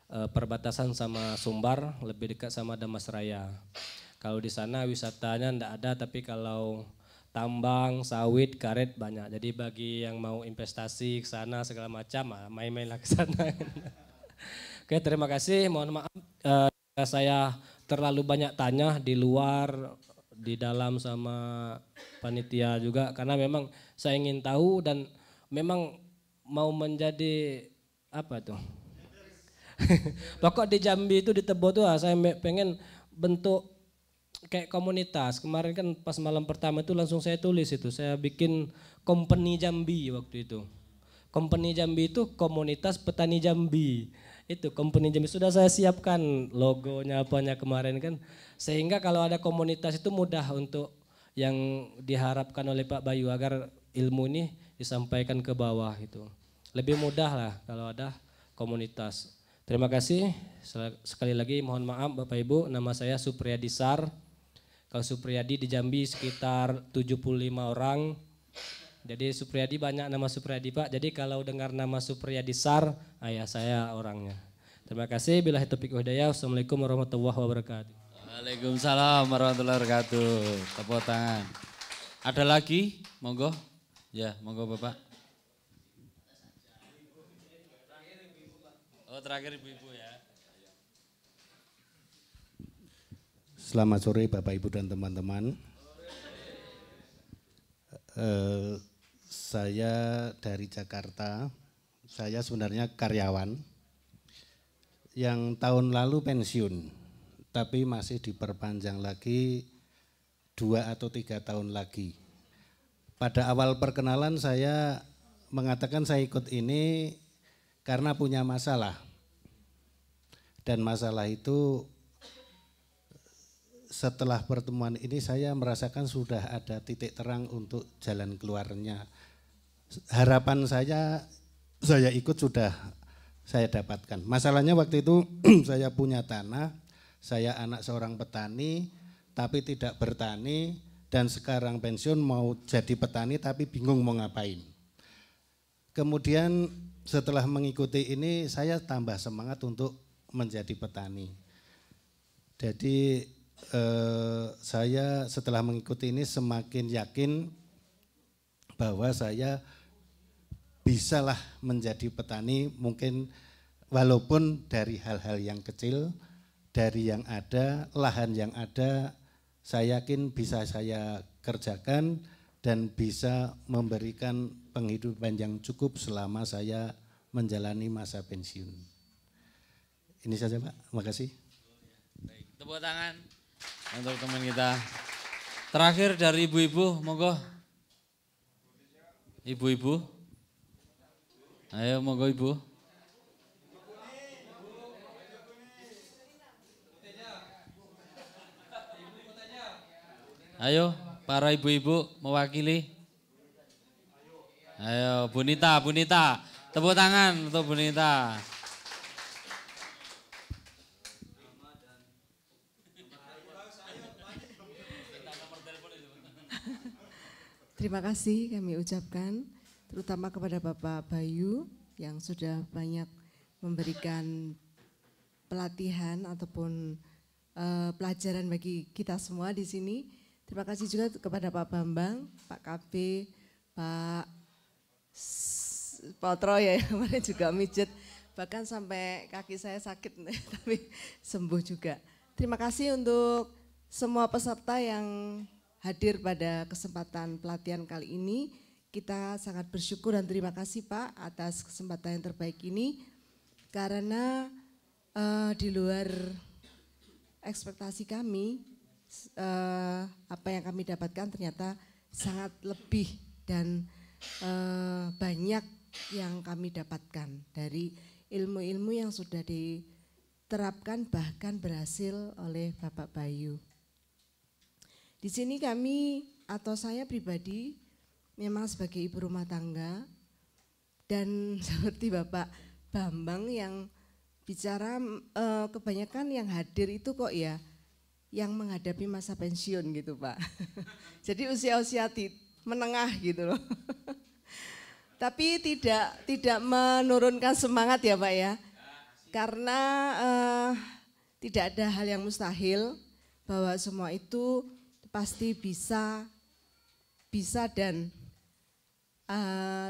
perbatasan sama Sumbar, lebih dekat sama Damasraya. Kalau di sana wisatanya enggak ada, tapi kalau tambang, sawit, karet banyak. Jadi bagi yang mau investasi ke sana segala macam, main-mainlah ke sana. Oke, terima kasih. Mohon maaf saya terlalu banyak tanya di luar, di dalam sama panitia juga karena memang saya ingin tahu dan memang mau menjadi apa tuh? Pokok di Jambi itu di Tebo tuh saya pengen bentuk kayak komunitas. Kemarin kan pas malam pertama itu langsung saya tulis itu. Saya bikin company Jambi waktu itu. Company Jambi itu komunitas petani Jambi. Itu company Jambi sudah saya siapkan logonya apanya kemarin kan. Sehingga kalau ada komunitas itu mudah untuk yang diharapkan oleh Pak Bayu agar ilmu ini disampaikan ke bawah itu. Lebih mudah lah kalau ada komunitas. Terima kasih. Sekali lagi mohon maaf Bapak Ibu, nama saya Supriyadi Sar. Kalau Supriyadi di Jambi sekitar 75 orang. Jadi Supriyadi banyak nama Supriyadi Pak. Jadi kalau dengar nama Supriyadi Sar, ayah saya orangnya. Terima kasih. Billahi taufiq wal hidayah. Wassalamualaikum warahmatullahi wabarakatuh. Waalaikumsalam warahmatullahi wabarakatuh. Tepuk tangan. Ada lagi? Monggo. Ya, monggo Bapak. Oh, terakhir Ibu-ibu ya. Selamat sore Bapak Ibu dan teman-teman. Saya dari Jakarta. Saya sebenarnya karyawan yang tahun lalu pensiun, tapi masih diperpanjang lagi 2 atau 3 tahun lagi. Pada awal perkenalan saya mengatakan saya ikut ini karena punya masalah. Dan masalah itu setelah pertemuan ini saya merasakan sudah ada titik terang untuk jalan keluarnya. Harapan saya ikut sudah saya dapatkan. Masalahnya waktu itu saya punya tanah, saya anak seorang petani tapi tidak bertani dan sekarang pensiun mau jadi petani tapi bingung mau ngapain. Kemudian setelah mengikuti ini saya tambah semangat untuk menjadi petani. Jadi saya setelah mengikuti ini semakin yakin bahwa saya bisalah menjadi petani, mungkin walaupun dari hal-hal yang kecil, dari yang ada, lahan yang ada, saya yakin bisa saya kerjakan dan bisa memberikan penghidupan yang cukup selama saya menjalani masa pensiun. Ini saja Pak, terima kasih. Baik, tepuk tangan untuk teman kita. Terakhir dari ibu-ibu, monggo. Ibu-ibu. Ayo monggo Ibu. Ayo para ibu-ibu mewakili. Ayo Bu Nita. Tepuk tangan untuk Bu Nita. Terima kasih kami ucapkan terutama kepada Bapak Bayu yang sudah banyak memberikan pelatihan ataupun pelajaran bagi kita semua di sini. Terima kasih juga kepada Pak Bambang, Pak KB, Pak Potro ya kemarin juga mijet, bahkan sampai kaki saya sakit tapi sembuh juga. Terima kasih untuk semua peserta yang hadir pada kesempatan pelatihan kali ini. Kita sangat bersyukur dan terima kasih Pak atas kesempatan yang terbaik ini. Karena di luar ekspektasi kami, apa yang kami dapatkan ternyata sangat lebih dan banyak yang kami dapatkan dari ilmu-ilmu yang sudah diterapkan bahkan berhasil oleh Bapak Bayu. Di sini kami atau saya pribadi memang sebagai ibu rumah tangga dan seperti Bapak Bambang yang bicara kebanyakan yang hadir itu kok ya yang menghadapi masa pensiun gitu Pak. Jadi usia-usia menengah gitu loh. Tapi tidak menurunkan semangat ya Pak ya. Karena tidak ada hal yang mustahil bahwa semua itu pasti bisa dan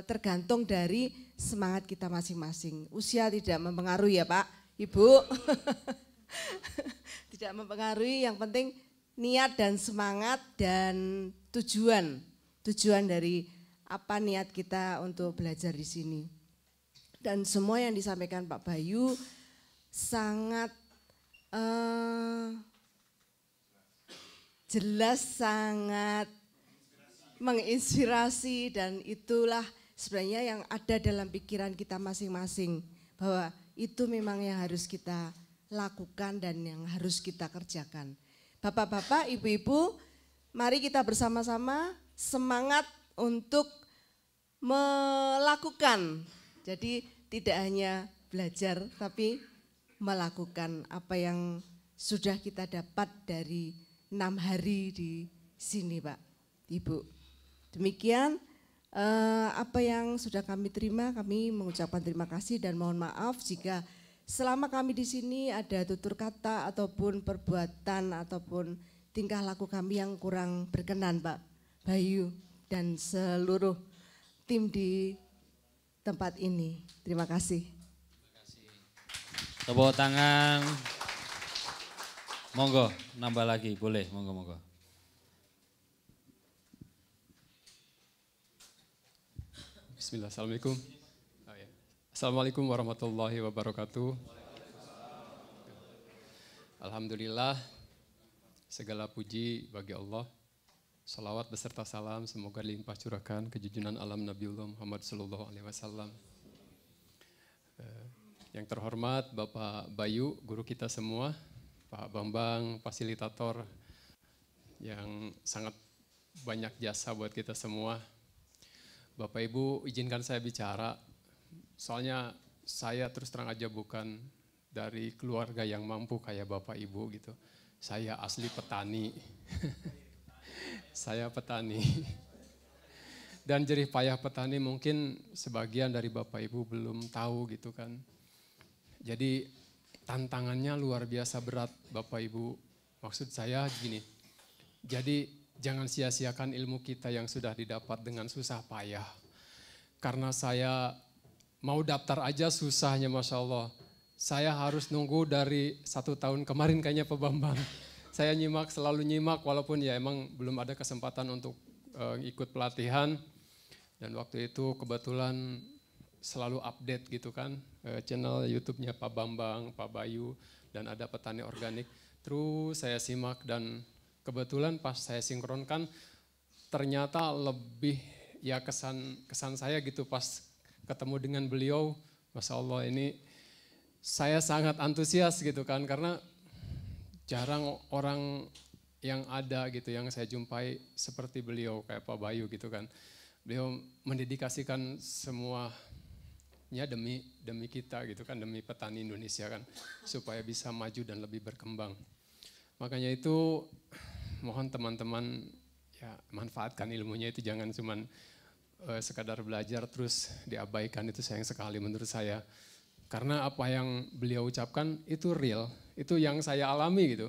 tergantung dari semangat kita masing-masing. Usia tidak mempengaruhi ya Pak, Ibu. Tidak mempengaruhi, yang penting niat dan semangat dan tujuan dari apa niat kita untuk belajar di sini. Dan semua yang disampaikan Pak Bayu sangat jelas, sangat menginspirasi, dan itulah sebenarnya yang ada dalam pikiran kita masing-masing, bahwa itu memang yang harus kita lakukan dan yang harus kita kerjakan. Bapak-bapak, ibu-ibu, mari kita bersama-sama semangat untuk melakukan. Jadi tidak hanya belajar tapi melakukan apa yang sudah kita dapat dari 6 hari di sini Pak, Ibu. Demikian apa yang sudah kami terima, kami mengucapkan terima kasih dan mohon maaf jika selama kami di sini ada tutur kata ataupun perbuatan ataupun tingkah laku kami yang kurang berkenan Pak Bayu dan seluruh tim di tempat ini. Terima kasih. Tepuk tangan. Monggo, nambah lagi, boleh, monggo. Bismillah, Assalamualaikum. Assalamualaikum warahmatullahi wabarakatuh. Alhamdulillah, segala puji bagi Allah. Salawat beserta salam semoga limpah curahkan kejujuran alam Nabiullah Muhammad SAW. Yang terhormat Bapak Bayu, guru kita semua, Pak Bambang, fasilitator yang sangat banyak jasa buat kita semua. Bapak Ibu, izinkan saya bicara, soalnya saya terus terang aja bukan dari keluarga yang mampu kayak Bapak Ibu gitu. Saya asli petani. Saya petani. Dan jerih payah petani mungkin sebagian dari Bapak Ibu belum tahu gitu kan. Jadi tantangannya luar biasa berat Bapak Ibu. Maksud saya gini, jadi jangan sia-siakan ilmu kita yang sudah didapat dengan susah payah. Karena saya mau daftar aja susahnya Masya Allah. Saya harus nunggu dari 1 tahun kemarin kayaknya Pak Bambang. Saya selalu nyimak walaupun ya emang belum ada kesempatan untuk ikut pelatihan. Dan waktu itu kebetulan selalu update gitu kan, channel YouTube-nya Pak Bambang, Pak Bayu, dan ada petani organik. Terus saya simak dan kebetulan pas saya sinkronkan ternyata lebih ya kesan saya gitu pas ketemu dengan beliau, Masya Allah ini saya sangat antusias gitu kan, karena jarang orang yang ada gitu yang saya jumpai seperti beliau kayak Pak Bayu gitu kan. Beliau mendedikasikan semuanya demi kita gitu kan, demi petani Indonesia kan, supaya bisa maju dan lebih berkembang. Makanya itu mohon teman-teman ya manfaatkan ilmunya itu, jangan cuman sekadar belajar terus diabaikan, itu sayang sekali menurut saya. Karena apa yang beliau ucapkan itu real, itu yang saya alami gitu.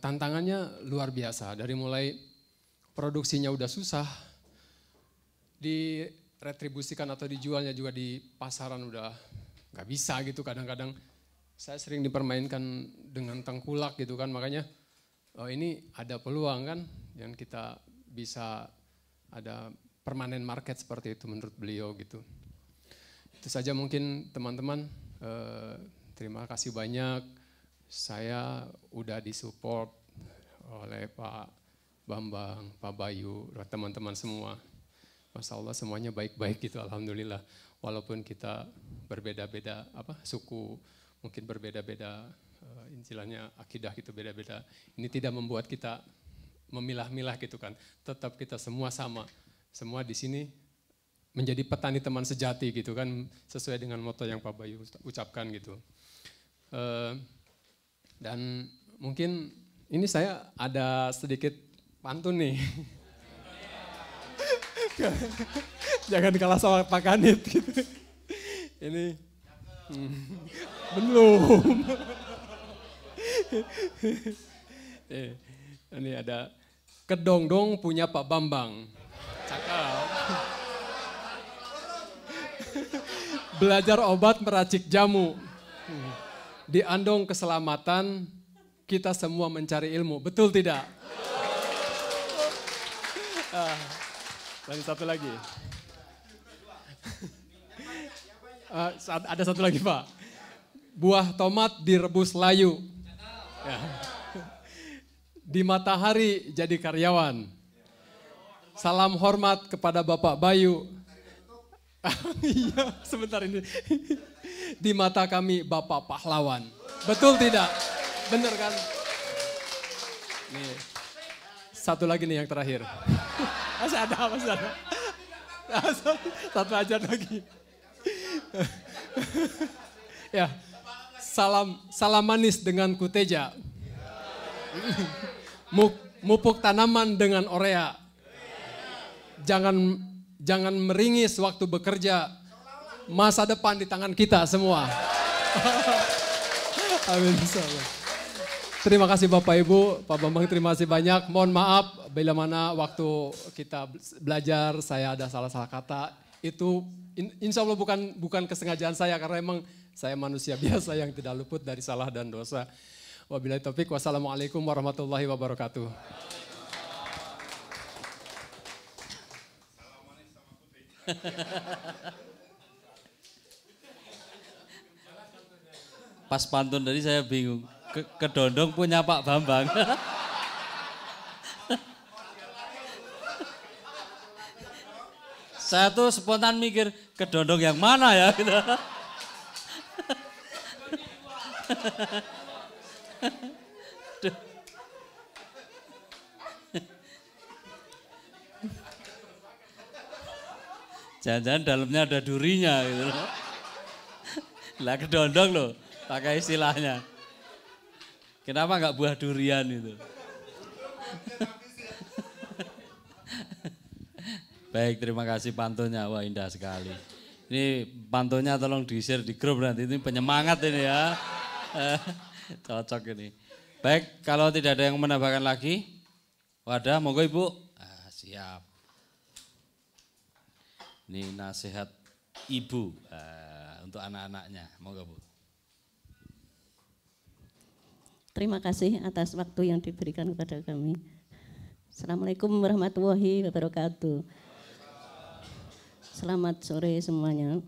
Tantangannya luar biasa, dari mulai produksinya udah susah, diretribusikan atau dijualnya juga di pasaran udah nggak bisa gitu. Kadang-kadang saya sering dipermainkan dengan tengkulak gitu kan, makanya ini ada peluang kan, dan kita bisa ada permanen market seperti itu menurut beliau gitu. Itu saja mungkin teman-teman, terima kasih banyak saya udah disupport oleh Pak Bambang, Pak Bayu, teman-teman semua. Masya Allah semuanya baik-baik gitu, alhamdulillah. Walaupun kita berbeda-beda suku, mungkin berbeda-beda istilahnya akidah gitu beda-beda. Ini tidak membuat kita memilah-milah gitu kan. Tetap kita semua sama. Semua di sini menjadi petani teman sejati gitu kan, sesuai dengan moto yang Pak Bayu ucapkan gitu. Dan mungkin ini saya ada sedikit pantun nih. Jangan kalah sama Pak Kanit gitu. Ini belum. Ini ada kedongdong punya Pak Bambang. Cakep. Belajar obat meracik jamu. Di andong keselamatan kita semua mencari ilmu. Betul tidak? Dan satu lagi. Ada satu lagi Pak. Buah tomat direbus layu. Ya. Di matahari jadi karyawan. Salam hormat kepada Bapak Bayu. Iya, sebentar ini. Di mata kami Bapak pahlawan. Betul tidak? Benar kan? Nih. Satu lagi nih yang terakhir. Masih ada. Satu aja lagi. Ya, salam manis dengan kuteja. Mupuk tanaman dengan orea. Jangan meringis waktu bekerja. Masa depan di tangan kita semua. Amin. Terima kasih Bapak Ibu, Pak Bambang terima kasih banyak. Mohon maaf bila mana waktu kita belajar saya ada salah-salah kata. Itu insya Allah bukan kesengajaan saya karena emang saya manusia biasa yang tidak luput dari salah dan dosa. Wabillahi taufik, wassalamualaikum warahmatullahi wabarakatuh. Pas pantun tadi saya bingung. Kedondong punya Pak Bambang. Saya tuh spontan mikir, kedondong yang mana ya? Gitu. Jangan-jangan dalamnya ada durinya gitu. Lah kedondong loh, pakai istilahnya. Kenapa enggak buah durian itu? Baik, terima kasih pantunnya. Wah, indah sekali. Ini pantunnya tolong di-share di grup nanti. Ini penyemangat ini ya. Cocok ini. Baik, kalau tidak ada yang menambahkan lagi. Wadah, monggo Ibu. Siap. Ini nasihat Ibu untuk anak-anaknya. Monggo Bu. Terima kasih atas waktu yang diberikan kepada kami. Assalamualaikum warahmatullahi wabarakatuh. Selamat sore semuanya.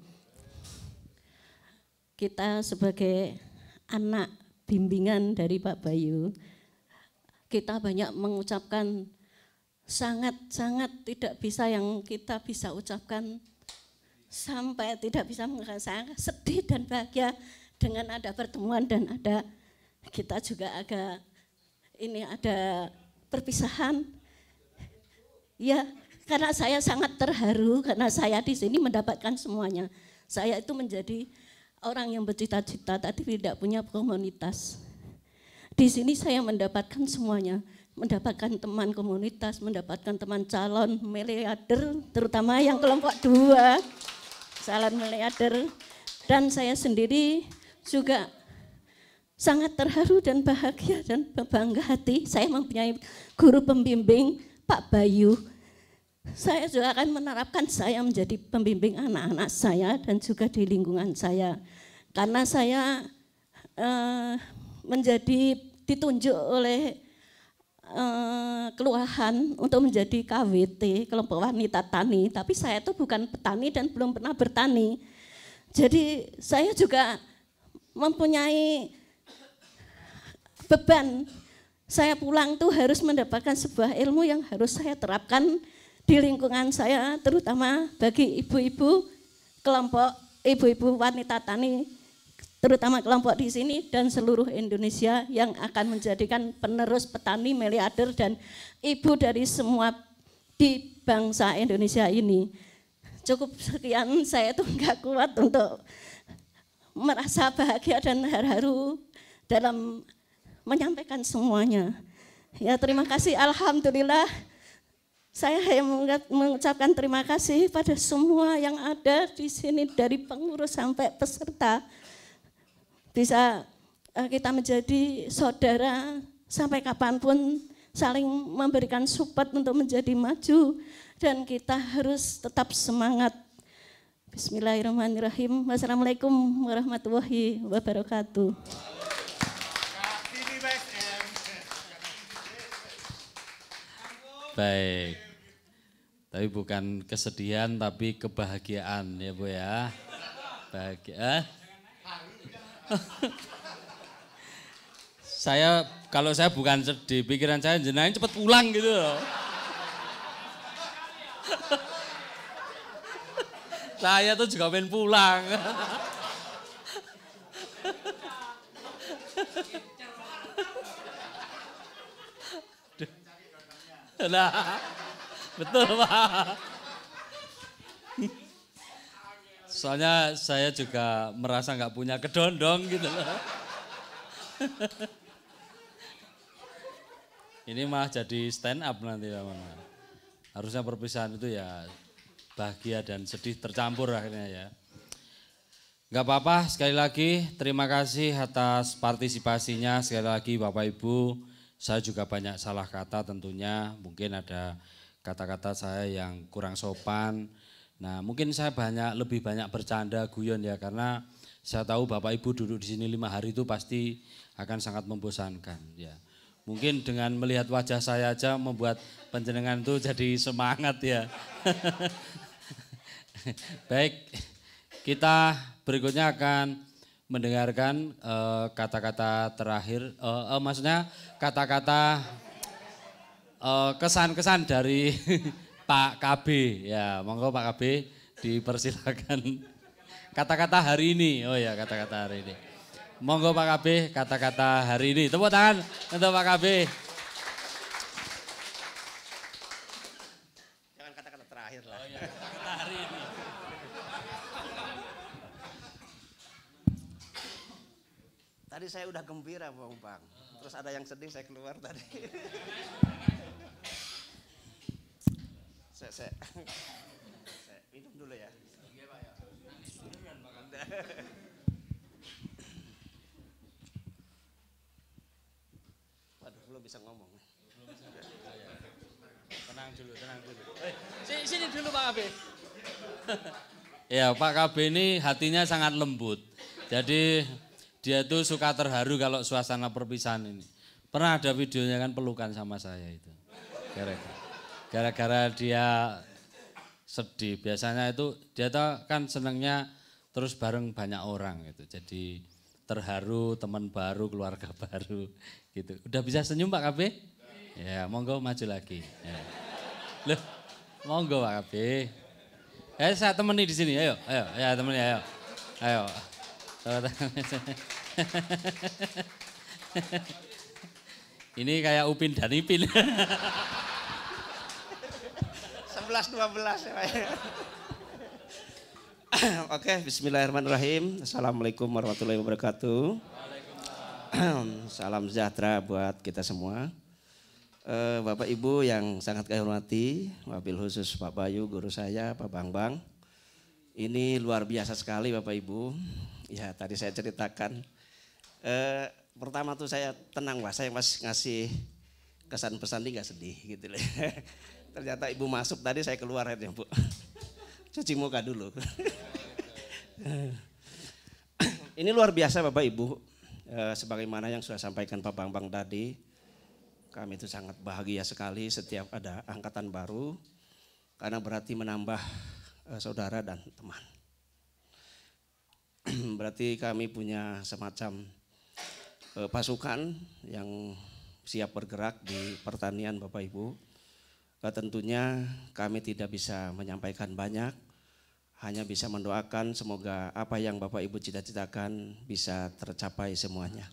Kita sebagai anak bimbingan dari Pak Bayu, kita banyak mengucapkan sangat-sangat tidak bisa yang kita bisa ucapkan, sampai tidak bisa mengatakan sedih dan bahagia dengan ada pertemuan dan ada kita juga agak ini ada perpisahan. Ya, karena saya sangat terharu karena saya di sini mendapatkan semuanya. Saya itu menjadi orang yang bercita-cita tapi tidak punya komunitas. Di sini saya mendapatkan semuanya, mendapatkan teman komunitas, mendapatkan teman calon miliarder, terutama yang kelompok 2, calon miliarder. Dan saya sendiri juga sangat terharu dan bahagia dan bangga hati. Saya mempunyai guru pembimbing Pak Bayu. Saya juga akan menerapkan saya menjadi pembimbing anak-anak saya dan juga di lingkungan saya. Karena saya ditunjuk oleh kelurahan untuk menjadi KWT, kelompok wanita tani. Tapi saya itu bukan petani dan belum pernah bertani. Jadi saya juga mempunyai beban. Saya pulang tuh harus mendapatkan sebuah ilmu yang harus saya terapkan di lingkungan saya, terutama bagi ibu-ibu kelompok ibu-ibu wanita tani, terutama kelompok di sini dan seluruh Indonesia yang akan menjadikan penerus petani miliarder dan ibu dari semua di bangsa Indonesia ini. Cukup sekian, saya tuh nggak kuat untuk merasa bahagia dan haru dalam menyampaikan semuanya. Ya, terima kasih, alhamdulillah. Saya mengucapkan terima kasih pada semua yang ada di sini dari pengurus sampai peserta. Bisa kita menjadi saudara sampai kapanpun, saling memberikan support untuk menjadi maju. Dan kita harus tetap semangat. Bismillahirrahmanirrahim. Wassalamualaikum warahmatullahi wabarakatuh. Baik, tapi bukan kesedihan tapi kebahagiaan ya Bu ya. Bahagia. Kalau saya bukan sedih, pikiran saya jenengan cepat pulang gitu loh. Saya tuh juga pengen pulang. Nah, betul Pak. Soalnya saya juga merasa nggak punya kedondong gitu loh. Ini malah jadi stand up nanti Pak. Harusnya perpisahan itu ya bahagia dan sedih tercampur akhirnya ya. Enggak apa-apa, sekali lagi terima kasih atas partisipasinya. Sekali lagi Bapak Ibu, saya juga banyak salah kata tentunya. Mungkin ada kata-kata saya yang kurang sopan. Nah mungkin saya lebih banyak bercanda guyon ya. Karena saya tahu Bapak Ibu duduk di sini 5 hari itu pasti akan sangat membosankan ya. Mungkin dengan melihat wajah saya aja membuat panjenengan itu jadi semangat ya. Baik, kita berikutnya akan mendengarkan kata-kata terakhir, maksudnya kata-kata kesan-kesan dari Pak KB. Ya, monggo Pak KB dipersilakan kata-kata hari ini. Oh ya, kata-kata hari ini. Monggo Pak KB, kata-kata hari ini. Tepuk tangan untuk Pak KB. Jangan kata-kata terakhir lah. Oh, ya, kata-kata hari ini. Tadi saya udah gembira Bang. Terus ada yang sedih saya keluar tadi. Saya minum dulu ya. Iya Pak ya. Waduh, belum bisa ngomong. Tenang dulu. Sini dulu Pak KB. Ya Pak KB ini hatinya sangat lembut. Jadi dia tuh suka terharu kalau suasana perpisahan ini. Pernah ada videonya kan pelukan sama saya itu. Gara-gara dia sedih. Biasanya itu dia tuh kan senangnya terus bareng banyak orang gitu. Jadi terharu, teman baru, keluarga baru gitu. Udah bisa senyum Pak KB? Ya, monggo maju lagi. Ya. Loh, monggo Pak KB. Saya temani di sini. Ayo, ya temani ayo. Ini kayak Upin dan Ipin. 11-12 ya Pak. Oke, bismillahirrahmanirrahim. Assalamualaikum warahmatullahi wabarakatuh. Salam sejahtera buat kita semua. Bapak Ibu yang sangat saya hormati, wabil khusus Pak Bayu, guru saya, Pak Bambang. Ini luar biasa sekali Bapak Ibu. Ya tadi saya ceritakan. Pertama tuh saya tenang Pak, saya masih ngasih kesan pesan nggak sedih gitu loh. Ternyata Ibu masuk tadi saya keluar ya Bu. Cuci muka dulu. Ini luar biasa Bapak Ibu. Sebagaimana yang sudah sampaikan Pak Bambang tadi. Kami itu sangat bahagia sekali setiap ada angkatan baru. Karena berarti menambah saudara dan teman. Berarti kami punya semacam pasukan yang siap bergerak di pertanian Bapak Ibu. Tentunya kami tidak bisa menyampaikan banyak, hanya bisa mendoakan semoga apa yang Bapak Ibu cita-citakan bisa tercapai semuanya.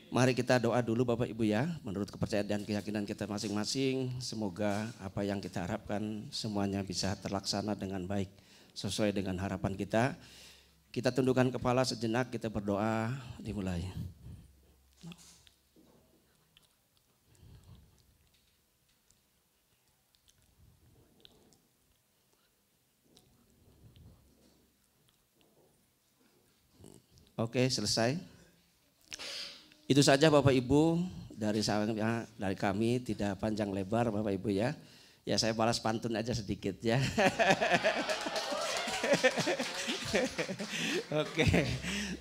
Mari kita doa dulu Bapak Ibu ya, menurut kepercayaan dan keyakinan kita masing-masing. Semoga apa yang kita harapkan semuanya bisa terlaksana dengan baik, sesuai dengan harapan kita. Kita tundukkan kepala sejenak, kita berdoa, dimulai. Oke, selesai. Itu saja Bapak Ibu dari kami, tidak panjang lebar Bapak Ibu ya. Ya saya balas pantun aja sedikit ya. Oke,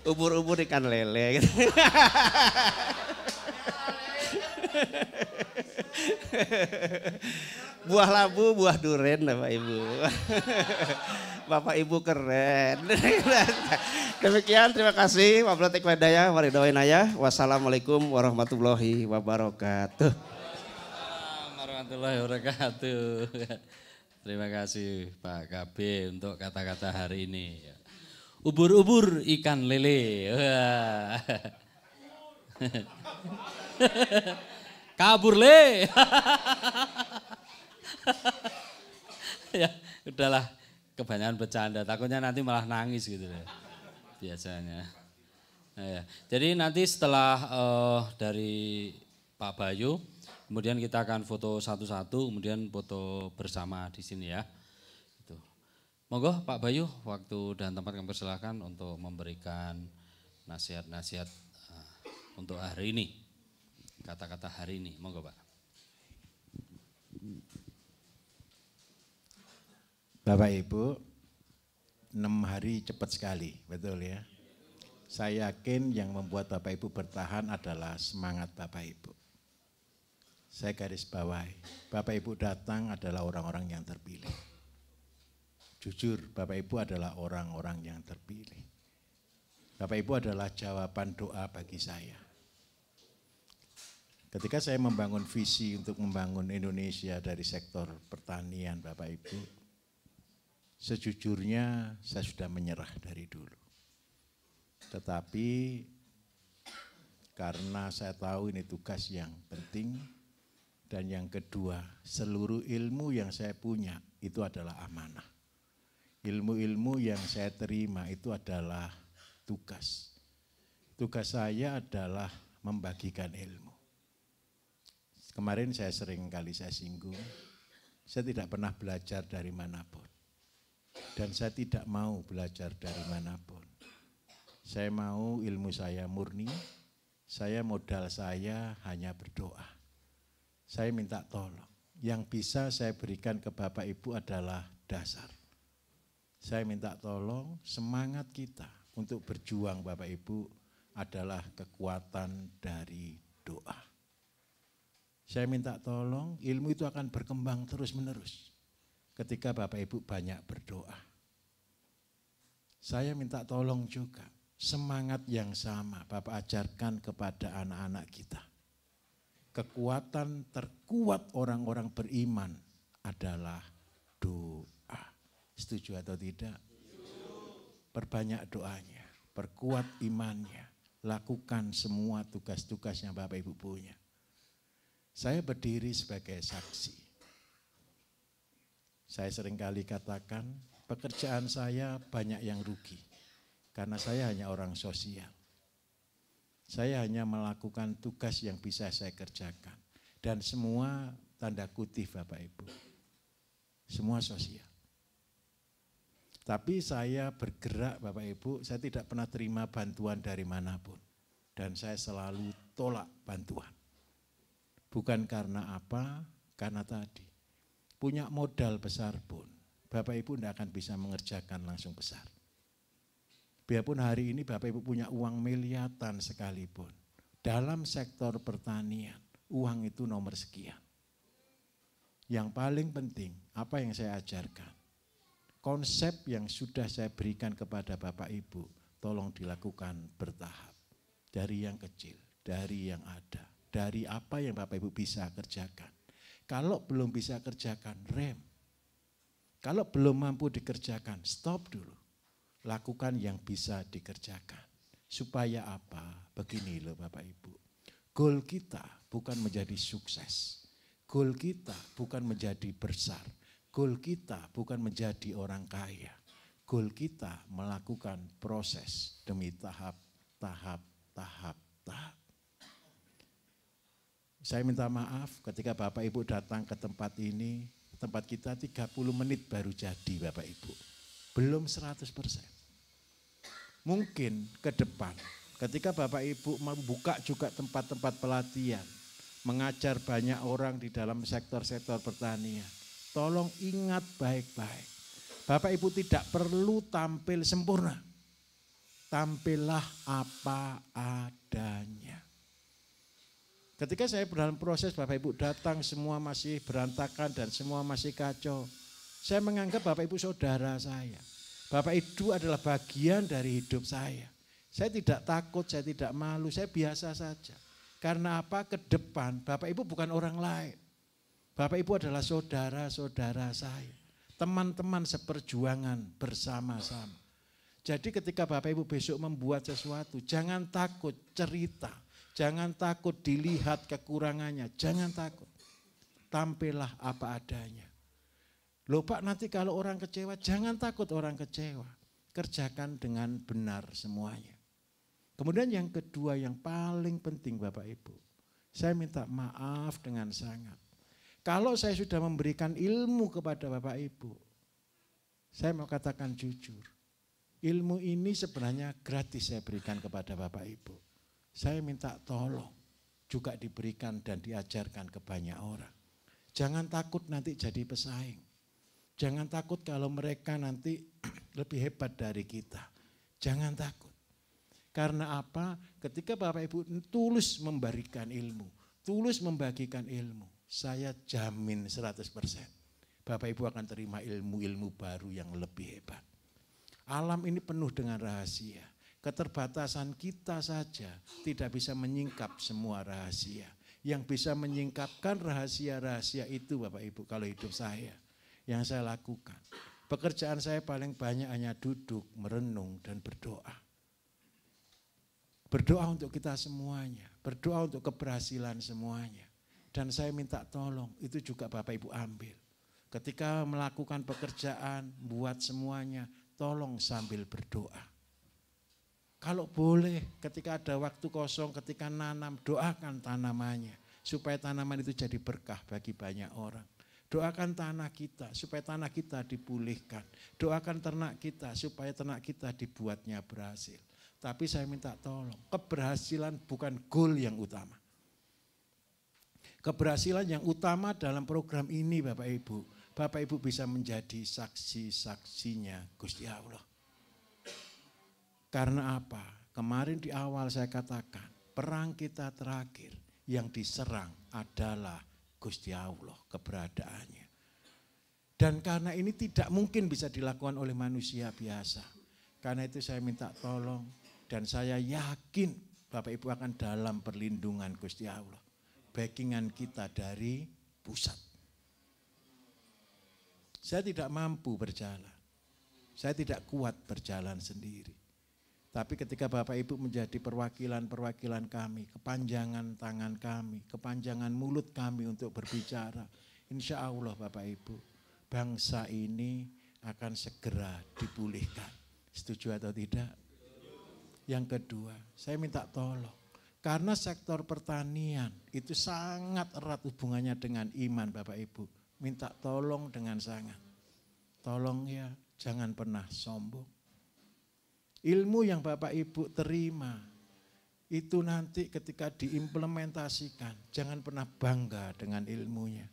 ubur-ubur ikan lele. Buah labu, buah duren Bapak Ibu. Bapak Ibu keren. Demikian, terima kasih. Wabillahi taufiq wal hidayah. Wassalamualaikum warahmatullahi wabarakatuh. Warahmatullahi wabarakatuh. Terima kasih Pak KB untuk kata-kata hari ini. Ubur-ubur ikan lele. Kabur le. Ya, udahlah, kebanyakan bercanda. Takutnya nanti malah nangis gitu ya. Biasanya. Nah, ya. Jadi nanti setelah dari Pak Bayu, kemudian kita akan foto satu-satu, kemudian foto bersama di sini ya. Gitu. Monggo Pak Bayu, waktu dan tempat kami persilahkan untuk memberikan nasihat-nasihat untuk hari ini. Kata-kata hari ini, monggo Pak. Bapak Ibu, 6 hari cepat sekali, betul ya. Saya yakin yang membuat Bapak Ibu bertahan adalah semangat Bapak Ibu. Saya garis bawahi, Bapak Ibu datang adalah orang-orang yang terpilih. Jujur, Bapak Ibu adalah orang-orang yang terpilih. Bapak Ibu adalah jawaban doa bagi saya. Ketika saya membangun visi untuk membangun Indonesia dari sektor pertanian Bapak Ibu, sejujurnya saya sudah menyerah dari dulu. Tetapi karena saya tahu ini tugas yang penting, dan yang kedua, seluruh ilmu yang saya punya itu adalah amanah. Ilmu-ilmu yang saya terima itu adalah tugas. Tugas saya adalah membagikan ilmu. Kemarin saya sering kali saya singgung, saya tidak pernah belajar dari manapun. Dan saya tidak mau belajar dari manapun. Saya mau ilmu saya murni, modal saya hanya berdoa. Saya minta tolong, yang bisa saya berikan ke Bapak Ibu adalah dasar. Saya minta tolong semangat kita untuk berjuang Bapak Ibu adalah kekuatan dari doa. Saya minta tolong, ilmu itu akan berkembang terus-menerus ketika Bapak Ibu banyak berdoa. Saya minta tolong juga, semangat yang sama Bapak ajarkan kepada anak-anak kita. Kekuatan terkuat orang-orang beriman adalah doa. Setuju atau tidak? Perbanyak doanya, perkuat imannya, lakukan semua tugas-tugas yang Bapak Ibu punya. Saya berdiri sebagai saksi. Saya seringkali katakan, pekerjaan saya banyak yang rugi, karena saya hanya orang sosial. Saya hanya melakukan tugas yang bisa saya kerjakan. Dan semua tanda kutip Bapak Ibu, semua sosial. Tapi saya bergerak Bapak Ibu, saya tidak pernah terima bantuan dari manapun. Dan saya selalu tolak bantuan. Bukan karena apa, karena tadi punya modal besar pun, Bapak Ibu tidak akan bisa mengerjakan langsung besar. Biarpun hari ini Bapak Ibu punya uang miliaran sekalipun, dalam sektor pertanian, uang itu nomor sekian. Yang paling penting, apa yang saya ajarkan, konsep yang sudah saya berikan kepada Bapak Ibu, tolong dilakukan bertahap. Dari yang kecil, dari yang ada, dari apa yang Bapak Ibu bisa kerjakan. Kalau belum bisa kerjakan, rem. Kalau belum mampu dikerjakan, stop dulu. Lakukan yang bisa dikerjakan. Supaya apa? Begini loh Bapak Ibu. Goal kita bukan menjadi sukses. Goal kita bukan menjadi besar. Goal kita bukan menjadi orang kaya. Goal kita melakukan proses demi tahap. Saya minta maaf ketika Bapak Ibu datang ke tempat ini, tempat kita 30 menit baru jadi Bapak Ibu. Belum 100%. Mungkin ke depan ketika Bapak Ibu membuka juga tempat-tempat pelatihan, mengajar banyak orang di dalam sektor-sektor pertanian, tolong ingat baik-baik. Bapak Ibu tidak perlu tampil sempurna. Tampillah apa adanya. Ketika saya dalam proses Bapak Ibu datang semua masih berantakan dan semua masih kacau. Saya menganggap Bapak Ibu saudara saya. Bapak Ibu adalah bagian dari hidup saya. Saya tidak takut, saya tidak malu, saya biasa saja. Karena apa? Ke depan Bapak Ibu bukan orang lain. Bapak Ibu adalah saudara-saudara saya. Teman-teman seperjuangan bersama-sama. Jadi ketika Bapak Ibu besok membuat sesuatu, jangan takut cerita, jangan takut dilihat kekurangannya, jangan takut. Tampillah apa adanya. Loh Pak, nanti kalau orang kecewa, jangan takut orang kecewa. Kerjakan dengan benar semuanya. Kemudian yang kedua yang paling penting Bapak Ibu, saya minta maaf dengan sangat. Kalau saya sudah memberikan ilmu kepada Bapak Ibu, saya mau katakan jujur. Ilmu ini sebenarnya gratis saya berikan kepada Bapak Ibu. Saya minta tolong juga diberikan dan diajarkan ke banyak orang. Jangan takut nanti jadi pesaing. Jangan takut kalau mereka nanti lebih hebat dari kita. Jangan takut. Karena apa? Ketika Bapak Ibu tulus memberikan ilmu, tulus membagikan ilmu, saya jamin 100%. Bapak Ibu akan terima ilmu-ilmu baru yang lebih hebat. Alam ini penuh dengan rahasia. Keterbatasan kita saja tidak bisa menyingkap semua rahasia. Yang bisa menyingkapkan rahasia-rahasia itu Bapak Ibu kalau hidup saya. Yang saya lakukan. Pekerjaan saya paling banyak hanya duduk, merenung dan berdoa. Berdoa untuk kita semuanya. Berdoa untuk keberhasilan semuanya. Dan saya minta tolong, itu juga Bapak Ibu ambil. Ketika melakukan pekerjaan, buat semuanya, tolong sambil berdoa. Kalau boleh ketika ada waktu kosong, ketika nanam, doakan tanamannya. Supaya tanaman itu jadi berkah bagi banyak orang. Doakan tanah kita supaya tanah kita dipulihkan. Doakan ternak kita supaya ternak kita dibuatnya berhasil. Tapi saya minta tolong, keberhasilan bukan goal yang utama. Keberhasilan yang utama dalam program ini Bapak Ibu bisa menjadi saksi-saksinya Gusti Allah. Karena apa? Kemarin di awal saya katakan, perang kita terakhir yang diserang adalah Gusti Allah, keberadaannya. Dan karena ini tidak mungkin bisa dilakukan oleh manusia biasa. Karena itu saya minta tolong dan saya yakin Bapak Ibu akan dalam perlindungan Gusti Allah. Backingan kita dari pusat. Saya tidak mampu berjalan. Saya tidak kuat berjalan sendiri. Tapi ketika Bapak Ibu menjadi perwakilan-perwakilan kami, kepanjangan tangan kami, kepanjangan mulut kami untuk berbicara, insya Allah Bapak Ibu, bangsa ini akan segera dipulihkan. Setuju atau tidak? Yang kedua, saya minta tolong. Karena sektor pertanian itu sangat erat hubungannya dengan iman Bapak Ibu. Minta tolong dengan sangat. Tolong ya, jangan pernah sombong. Ilmu yang Bapak Ibu terima, itu nanti ketika diimplementasikan, jangan pernah bangga dengan ilmunya.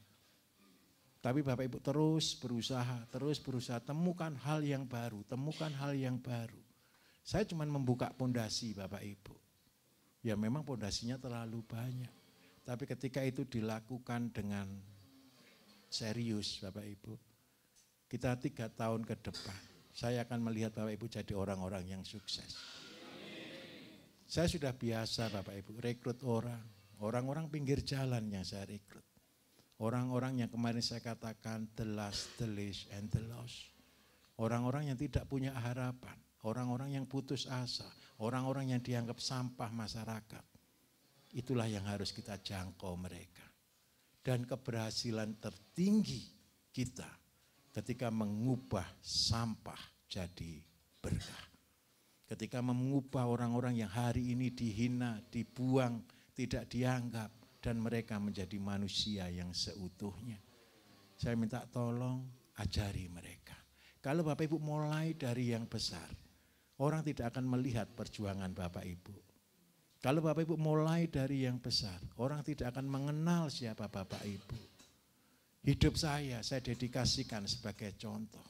Tapi Bapak Ibu terus berusaha, temukan hal yang baru, Saya cuma membuka pondasi Bapak Ibu. Ya memang pondasinya terlalu banyak. Tapi ketika itu dilakukan dengan serius Bapak Ibu, kita 3 tahun ke depan, saya akan melihat Bapak Ibu jadi orang-orang yang sukses. Saya sudah biasa Bapak Ibu rekrut orang. Orang-orang pinggir jalan yang saya rekrut. Orang-orang yang kemarin saya katakan the last, the least, and the lost. Orang-orang yang tidak punya harapan. Orang-orang yang putus asa. Orang-orang yang dianggap sampah masyarakat. Itulah yang harus kita jangkau mereka. Dan keberhasilan tertinggi kita ketika mengubah sampah jadi berkah. Ketika mengubah orang-orang yang hari ini dihina, dibuang, tidak dianggap, dan mereka menjadi manusia yang seutuhnya. Saya minta tolong ajari mereka. Kalau Bapak Ibu mulai dari yang besar, orang tidak akan melihat perjuangan Bapak Ibu. Kalau Bapak Ibu mulai dari yang besar, orang tidak akan mengenal siapa Bapak Ibu. Hidup saya dedikasikan sebagai contoh.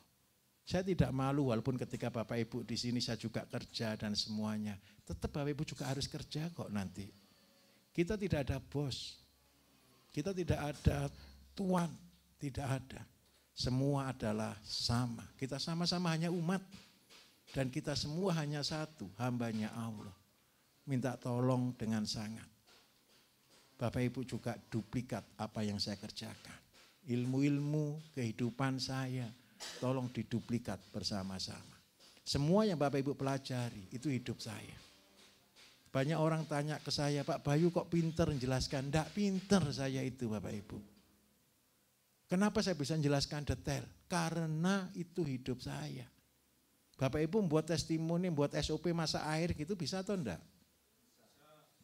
Saya tidak malu walaupun ketika Bapak Ibu di sini saya juga kerja dan semuanya. Tetap Bapak Ibu juga harus kerja kok nanti. Kita tidak ada bos. Kita tidak ada tuan. Tidak ada. Semua adalah sama. Kita sama-sama hanya umat. Dan kita semua hanya satu, hambanya Allah. Minta tolong dengan sangat. Bapak Ibu juga duplikat apa yang saya kerjakan. Ilmu-ilmu kehidupan saya. Tolong diduplikat bersama-sama. Semua yang Bapak Ibu pelajari itu hidup saya. Banyak orang tanya ke saya, Pak Bayu kok pinter menjelaskan? Tidak pinter saya itu Bapak Ibu. Kenapa saya bisa menjelaskan detail? Karena itu hidup saya. Bapak Ibu membuat testimoni, membuat SOP masa air gitu bisa atau enggak?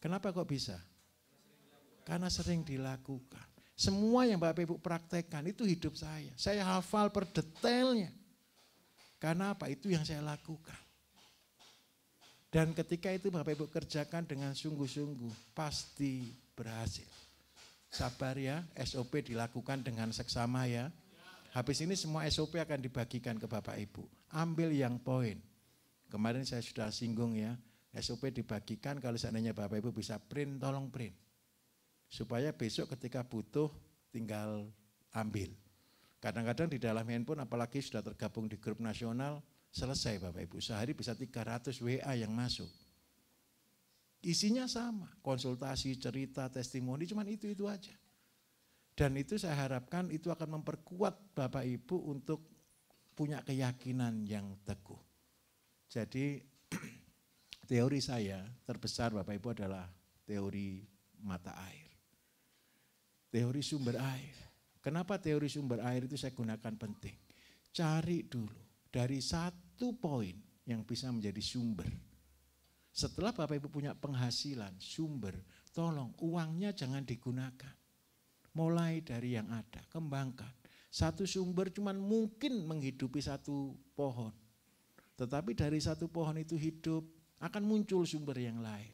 Kenapa kok bisa? Karena sering dilakukan. Semua yang Bapak Ibu praktekkan itu hidup saya. Saya hafal per detailnya. Karena apa? Itu yang saya lakukan. Dan ketika itu Bapak Ibu kerjakan dengan sungguh-sungguh, pasti berhasil. Sabar ya, SOP dilakukan dengan seksama ya. Habis ini semua SOP akan dibagikan ke Bapak Ibu. Ambil yang poin. Kemarin saya sudah singgung ya, SOP dibagikan kalau seandainya Bapak Ibu bisa print, tolong print. Supaya besok ketika butuh tinggal ambil. Kadang-kadang di dalam handphone apalagi sudah tergabung di grup nasional, selesai Bapak Ibu. Sehari bisa 300 WA yang masuk. Isinya sama, konsultasi, cerita, testimoni, cuman itu aja. Dan itu saya harapkan itu akan memperkuat Bapak Ibu untuk punya keyakinan yang teguh. Jadi teori saya terbesar Bapak Ibu adalah teori mata air. Teori sumber air. Kenapa teori sumber air itu saya gunakan penting? Cari dulu dari satu poin yang bisa menjadi sumber. Setelah Bapak Ibu punya penghasilan, sumber, tolong uangnya jangan digunakan. Mulai dari yang ada, kembangkan. Satu sumber cuman mungkin menghidupi satu pohon. Tetapi dari satu pohon itu hidup, akan muncul sumber yang lain.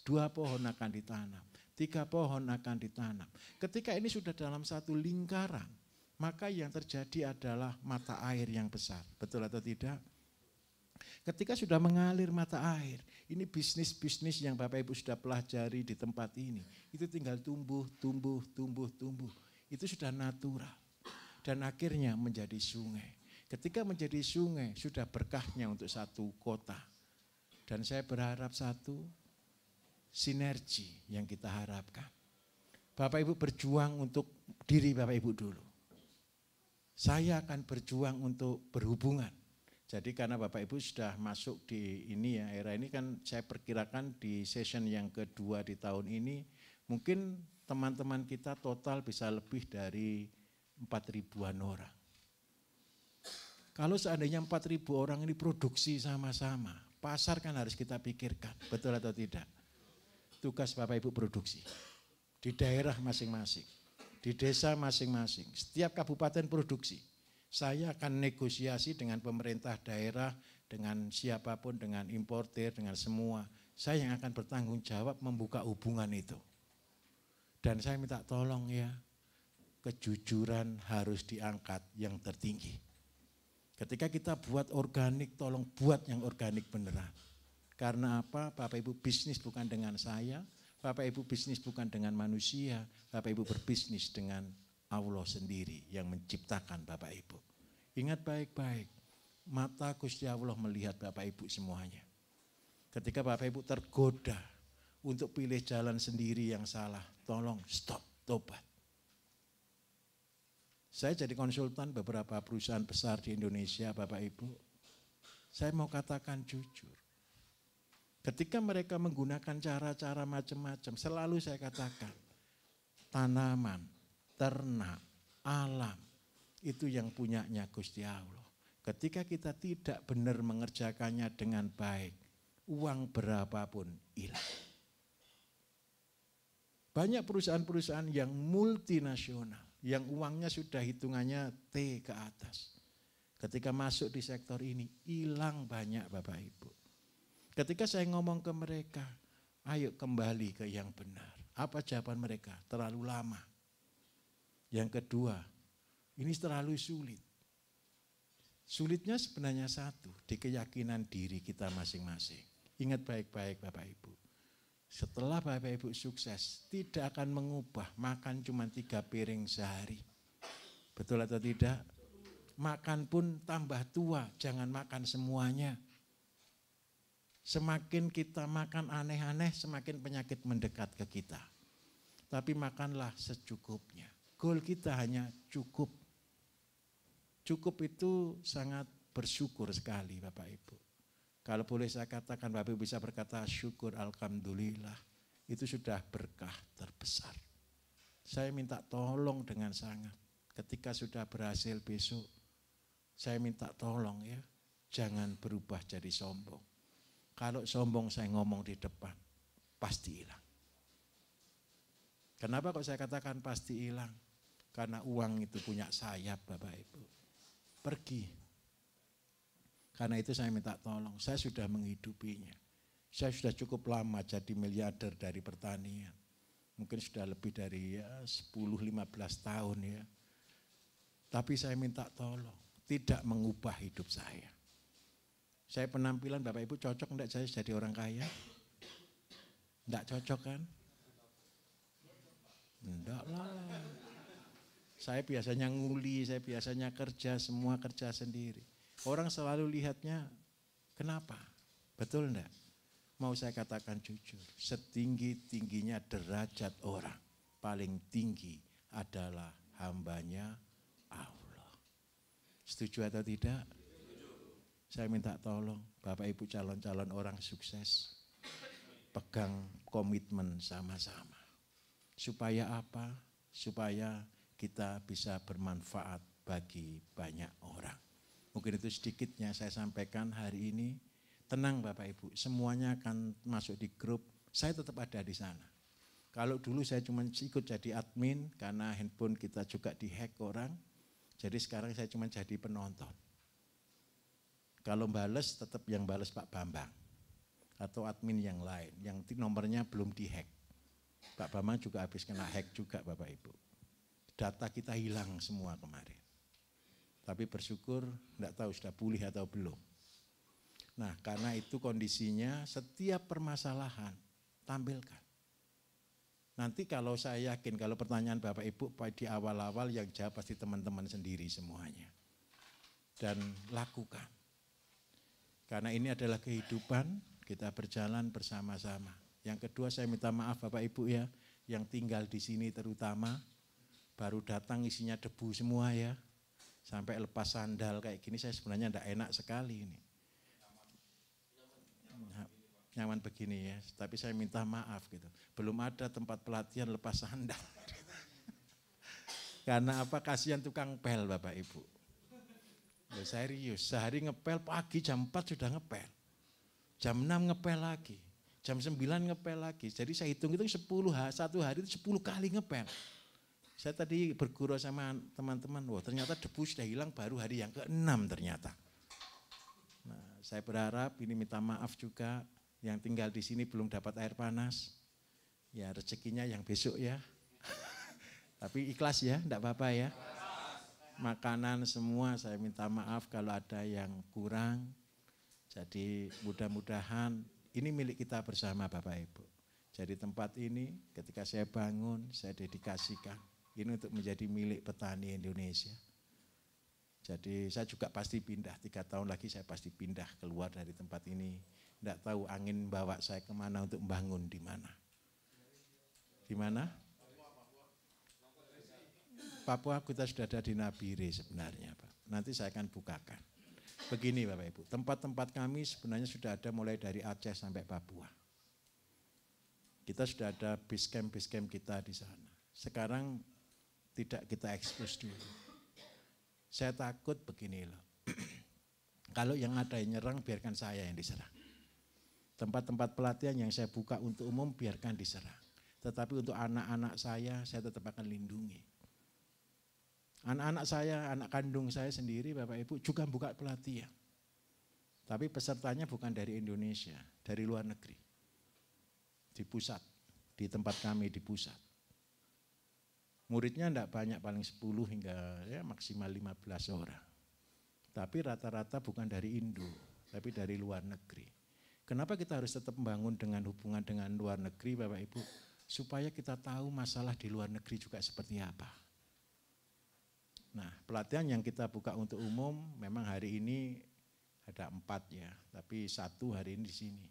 2 pohon akan ditanam. 3 pohon akan ditanam. Ketika ini sudah dalam satu lingkaran, maka yang terjadi adalah mata air yang besar. Betul atau tidak? Ketika sudah mengalir mata air, ini bisnis-bisnis yang Bapak Ibu sudah pelajari di tempat ini, itu tinggal tumbuh. Itu sudah natural. Dan akhirnya menjadi sungai. Ketika menjadi sungai, sudah berkahnya untuk satu kota. Dan saya berharap satu, sinergi yang kita harapkan. Bapak Ibu berjuang untuk diri Bapak Ibu dulu. Saya akan berjuang untuk berhubungan. Jadi karena Bapak Ibu sudah masuk di ini ya, era ini kan saya perkirakan di session yang kedua di tahun ini, mungkin teman-teman kita total bisa lebih dari 4.000-an orang. Kalau seandainya 4.000 orang ini produksi sama-sama, pasar kan harus kita pikirkan, betul atau tidak? Tugas Bapak Ibu produksi di daerah masing-masing, di desa masing-masing, setiap kabupaten produksi. Saya akan negosiasi dengan pemerintah daerah, dengan siapapun, dengan importer, dengan semua. Saya yang akan bertanggung jawab membuka hubungan itu. Dan saya minta tolong ya, kejujuran harus diangkat yang tertinggi. Ketika kita buat organik, tolong buat yang organik beneran. Karena apa? Bapak Ibu bisnis bukan dengan saya, Bapak Ibu bisnis bukan dengan manusia, Bapak Ibu berbisnis dengan Allah sendiri yang menciptakan Bapak Ibu. Ingat baik-baik, mata Gusti Allah melihat Bapak Ibu semuanya. Ketika Bapak Ibu tergoda untuk pilih jalan sendiri yang salah, tolong stop, tobat. Saya jadi konsultan beberapa perusahaan besar di Indonesia, Bapak Ibu. Saya mau katakan jujur. Ketika mereka menggunakan cara-cara macam-macam, selalu saya katakan, tanaman, ternak, alam, itu yang punyanya Gusti Allah. Ketika kita tidak benar mengerjakannya dengan baik, uang berapapun hilang. Banyak perusahaan-perusahaan yang multinasional, yang uangnya sudah hitungannya T ke atas. Ketika masuk di sektor ini, hilang banyak Bapak Ibu. Ketika saya ngomong ke mereka, ayo kembali ke yang benar. Apa jawaban mereka? Terlalu lama. Yang kedua, ini terlalu sulit. Sulitnya sebenarnya satu, di keyakinan diri kita masing-masing. Ingat baik-baik Bapak Ibu. Setelah Bapak Ibu sukses, tidak akan mengubah makan cuma 3 piring sehari. Betul atau tidak? Makan pun tambah tua, jangan makan semuanya. Semakin kita makan aneh-aneh, semakin penyakit mendekat ke kita. Tapi makanlah secukupnya. Goal kita hanya cukup. Cukup itu sangat bersyukur sekali Bapak Ibu. Kalau boleh saya katakan, Bapak Ibu bisa berkata syukur alhamdulillah. Itu sudah berkah terbesar. Saya minta tolong dengan sangat. Ketika sudah berhasil besok, saya minta tolong ya. Jangan berubah jadi sombong. Kalau sombong saya ngomong di depan, pasti hilang. Kenapa kok saya katakan pasti hilang? Karena uang itu punya sayap Bapak Ibu. Pergi. Karena itu saya minta tolong, saya sudah menghidupinya. Saya sudah cukup lama jadi miliarder dari pertanian. Mungkin sudah lebih dari 10-15 tahun ya. Tapi saya minta tolong, tidak mengubah hidup saya. Saya penampilan Bapak Ibu cocok enggak saya jadi orang kaya? Enggak cocok kan? Enggak lah. Saya biasanya nguli, saya biasanya kerja, semua kerja sendiri. Orang selalu lihatnya, kenapa? Betul enggak? Mau saya katakan jujur, setinggi-tingginya derajat orang, paling tinggi adalah hambanya Allah. Setuju atau tidak? Saya minta tolong Bapak Ibu calon-calon orang sukses, pegang komitmen sama-sama. Supaya apa? Supaya kita bisa bermanfaat bagi banyak orang. Mungkin itu sedikitnya saya sampaikan hari ini. Tenang Bapak Ibu, semuanya akan masuk di grup, saya tetap ada di sana. Kalau dulu saya cuma ikut jadi admin karena handphone kita juga dihack orang, jadi sekarang saya cuma jadi penonton. Kalau bales tetap yang bales Pak Bambang atau admin yang lain yang nomornya belum dihack. Pak Bambang juga habis kena hack juga Bapak Ibu. Data kita hilang semua kemarin. Tapi bersyukur enggak tahu sudah pulih atau belum. Nah, karena itu kondisinya setiap permasalahan tampilkan. Nanti kalau saya yakin kalau pertanyaan Bapak Ibu di awal-awal yang jawab pasti teman-teman sendiri semuanya. Dan lakukan. Karena ini adalah kehidupan, kita berjalan bersama-sama. Yang kedua saya minta maaf Bapak Ibu ya, yang tinggal di sini terutama, baru datang isinya debu semua ya. Sampai lepas sandal kayak gini saya sebenarnya enggak enak sekali ini. Nyaman begini ya, tapi saya minta maaf gitu. Belum ada tempat pelatihan lepas sandal. Karena apa? Kasihan tukang pel Bapak Ibu. Ya, serius, sehari ngepel pagi jam 4 sudah ngepel. Jam 6 ngepel lagi. Jam 9 ngepel lagi. Jadi saya hitung itu 1 hari itu 10 kali ngepel. Saya tadi bergurau sama teman-teman, wah ternyata debu sudah hilang baru hari yang ke-6 ternyata. Nah, saya berharap ini minta maaf juga yang tinggal di sini belum dapat air panas. Ya rezekinya yang besok ya. Tapi ikhlas ya, enggak apa-apa ya. Makanan semua saya minta maaf kalau ada yang kurang. Jadi mudah-mudahan ini milik kita bersama Bapak Ibu. Jadi tempat ini ketika saya bangun saya dedikasikan. Ini untuk menjadi milik petani Indonesia. Jadi saya juga pasti pindah, 3 tahun lagi saya pasti pindah keluar dari tempat ini. Tidak tahu angin bawa saya kemana untuk membangun di mana. Di mana? Papua kita sudah ada di Nabire sebenarnya Pak. Nanti saya akan bukakan. Begini Bapak Ibu, tempat-tempat kami sebenarnya sudah ada mulai dari Aceh sampai Papua. Kita sudah ada base camp kita di sana. Sekarang tidak kita ekspos dulu. Saya takut begini loh. Kalau yang ada yang nyerang biarkan saya yang diserang. Tempat-tempat pelatihan yang saya buka untuk umum biarkan diserang. Tetapi untuk anak-anak saya tetap akan lindungi. Anak-anak saya, anak kandung saya sendiri Bapak Ibu juga buka pelatihan. Tapi pesertanya bukan dari Indonesia, dari luar negeri. Di pusat, di tempat kami di pusat. Muridnya enggak banyak, paling 10 hingga ya maksimal 15 orang. Tapi rata-rata bukan dari Indo, tapi dari luar negeri. Kenapa kita harus tetap membangun dengan hubungan dengan luar negeri Bapak Ibu? Supaya kita tahu masalah di luar negeri juga seperti apa. Nah, pelatihan yang kita buka untuk umum memang hari ini ada 4 ya, tapi 1 hari ini di sini.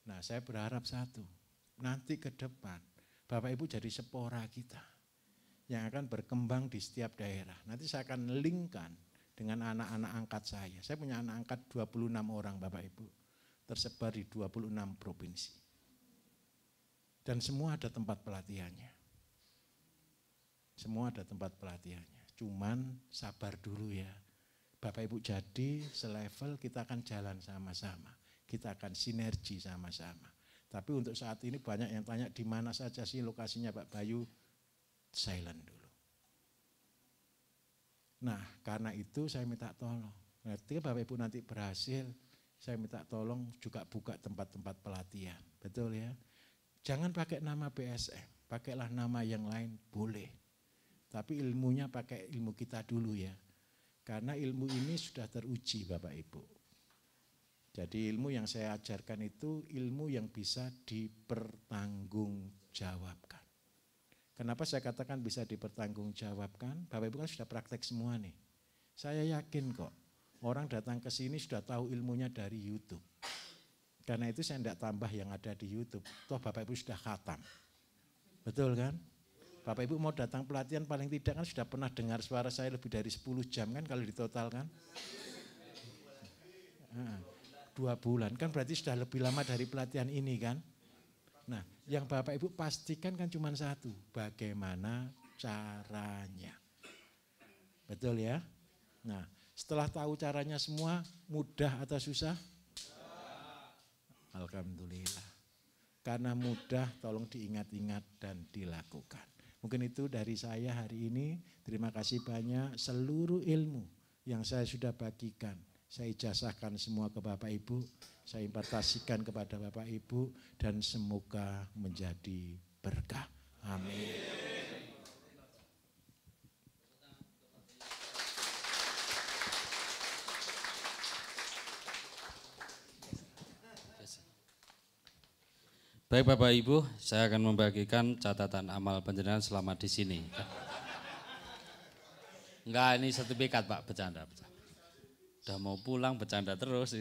Nah, saya berharap 1, nanti ke depan Bapak Ibu jadi spora kita yang akan berkembang di setiap daerah. Nanti saya akan linkkan dengan anak-anak angkat saya. Saya punya anak angkat 26 orang Bapak Ibu, tersebar di 26 provinsi. Dan semua ada tempat pelatihannya. Semua ada tempat pelatihannya. Cuman sabar dulu ya. Bapak Ibu jadi selevel kita akan jalan sama-sama. Kita akan sinergi sama-sama. Tapi untuk saat ini banyak yang tanya di mana saja sih lokasinya Pak Bayu, silent dulu. Nah karena itu saya minta tolong. Ketika Bapak Ibu nanti berhasil, saya minta tolong juga buka tempat-tempat pelatihan. Betul ya? Jangan pakai nama BSM, pakailah nama yang lain boleh. Tapi ilmunya pakai ilmu kita dulu ya. Karena ilmu ini sudah teruji Bapak Ibu. Jadi ilmu yang saya ajarkan itu ilmu yang bisa dipertanggungjawabkan. Kenapa saya katakan bisa dipertanggungjawabkan? Bapak Ibu kan sudah praktek semua nih. Saya yakin kok orang datang ke sini sudah tahu ilmunya dari YouTube. Karena itu saya tidak tambah yang ada di YouTube. Toh Bapak Ibu sudah khatam. Betul kan? Bapak Ibu mau datang pelatihan paling tidak kan sudah pernah dengar suara saya lebih dari 10 jam kan kalau ditotalkan. 2 bulan kan berarti sudah lebih lama dari pelatihan ini kan. Nah yang Bapak Ibu pastikan kan cuma 1, bagaimana caranya. Betul ya? Nah setelah tahu caranya semua mudah atau susah? Alhamdulillah. Karena mudah tolong diingat-ingat dan dilakukan. Mungkin itu dari saya hari ini. Terima kasih banyak seluruh ilmu yang saya sudah bagikan. Saya ijazahkan semua ke Bapak Ibu. Saya impartasikan kepada Bapak Ibu. Dan semoga menjadi berkah. Amin. Baik Bapak Ibu, saya akan membagikan catatan amal panjenengan selama di sini. Enggak, ini sertifikat Pak, bercanda. Udah mau pulang bercanda terus.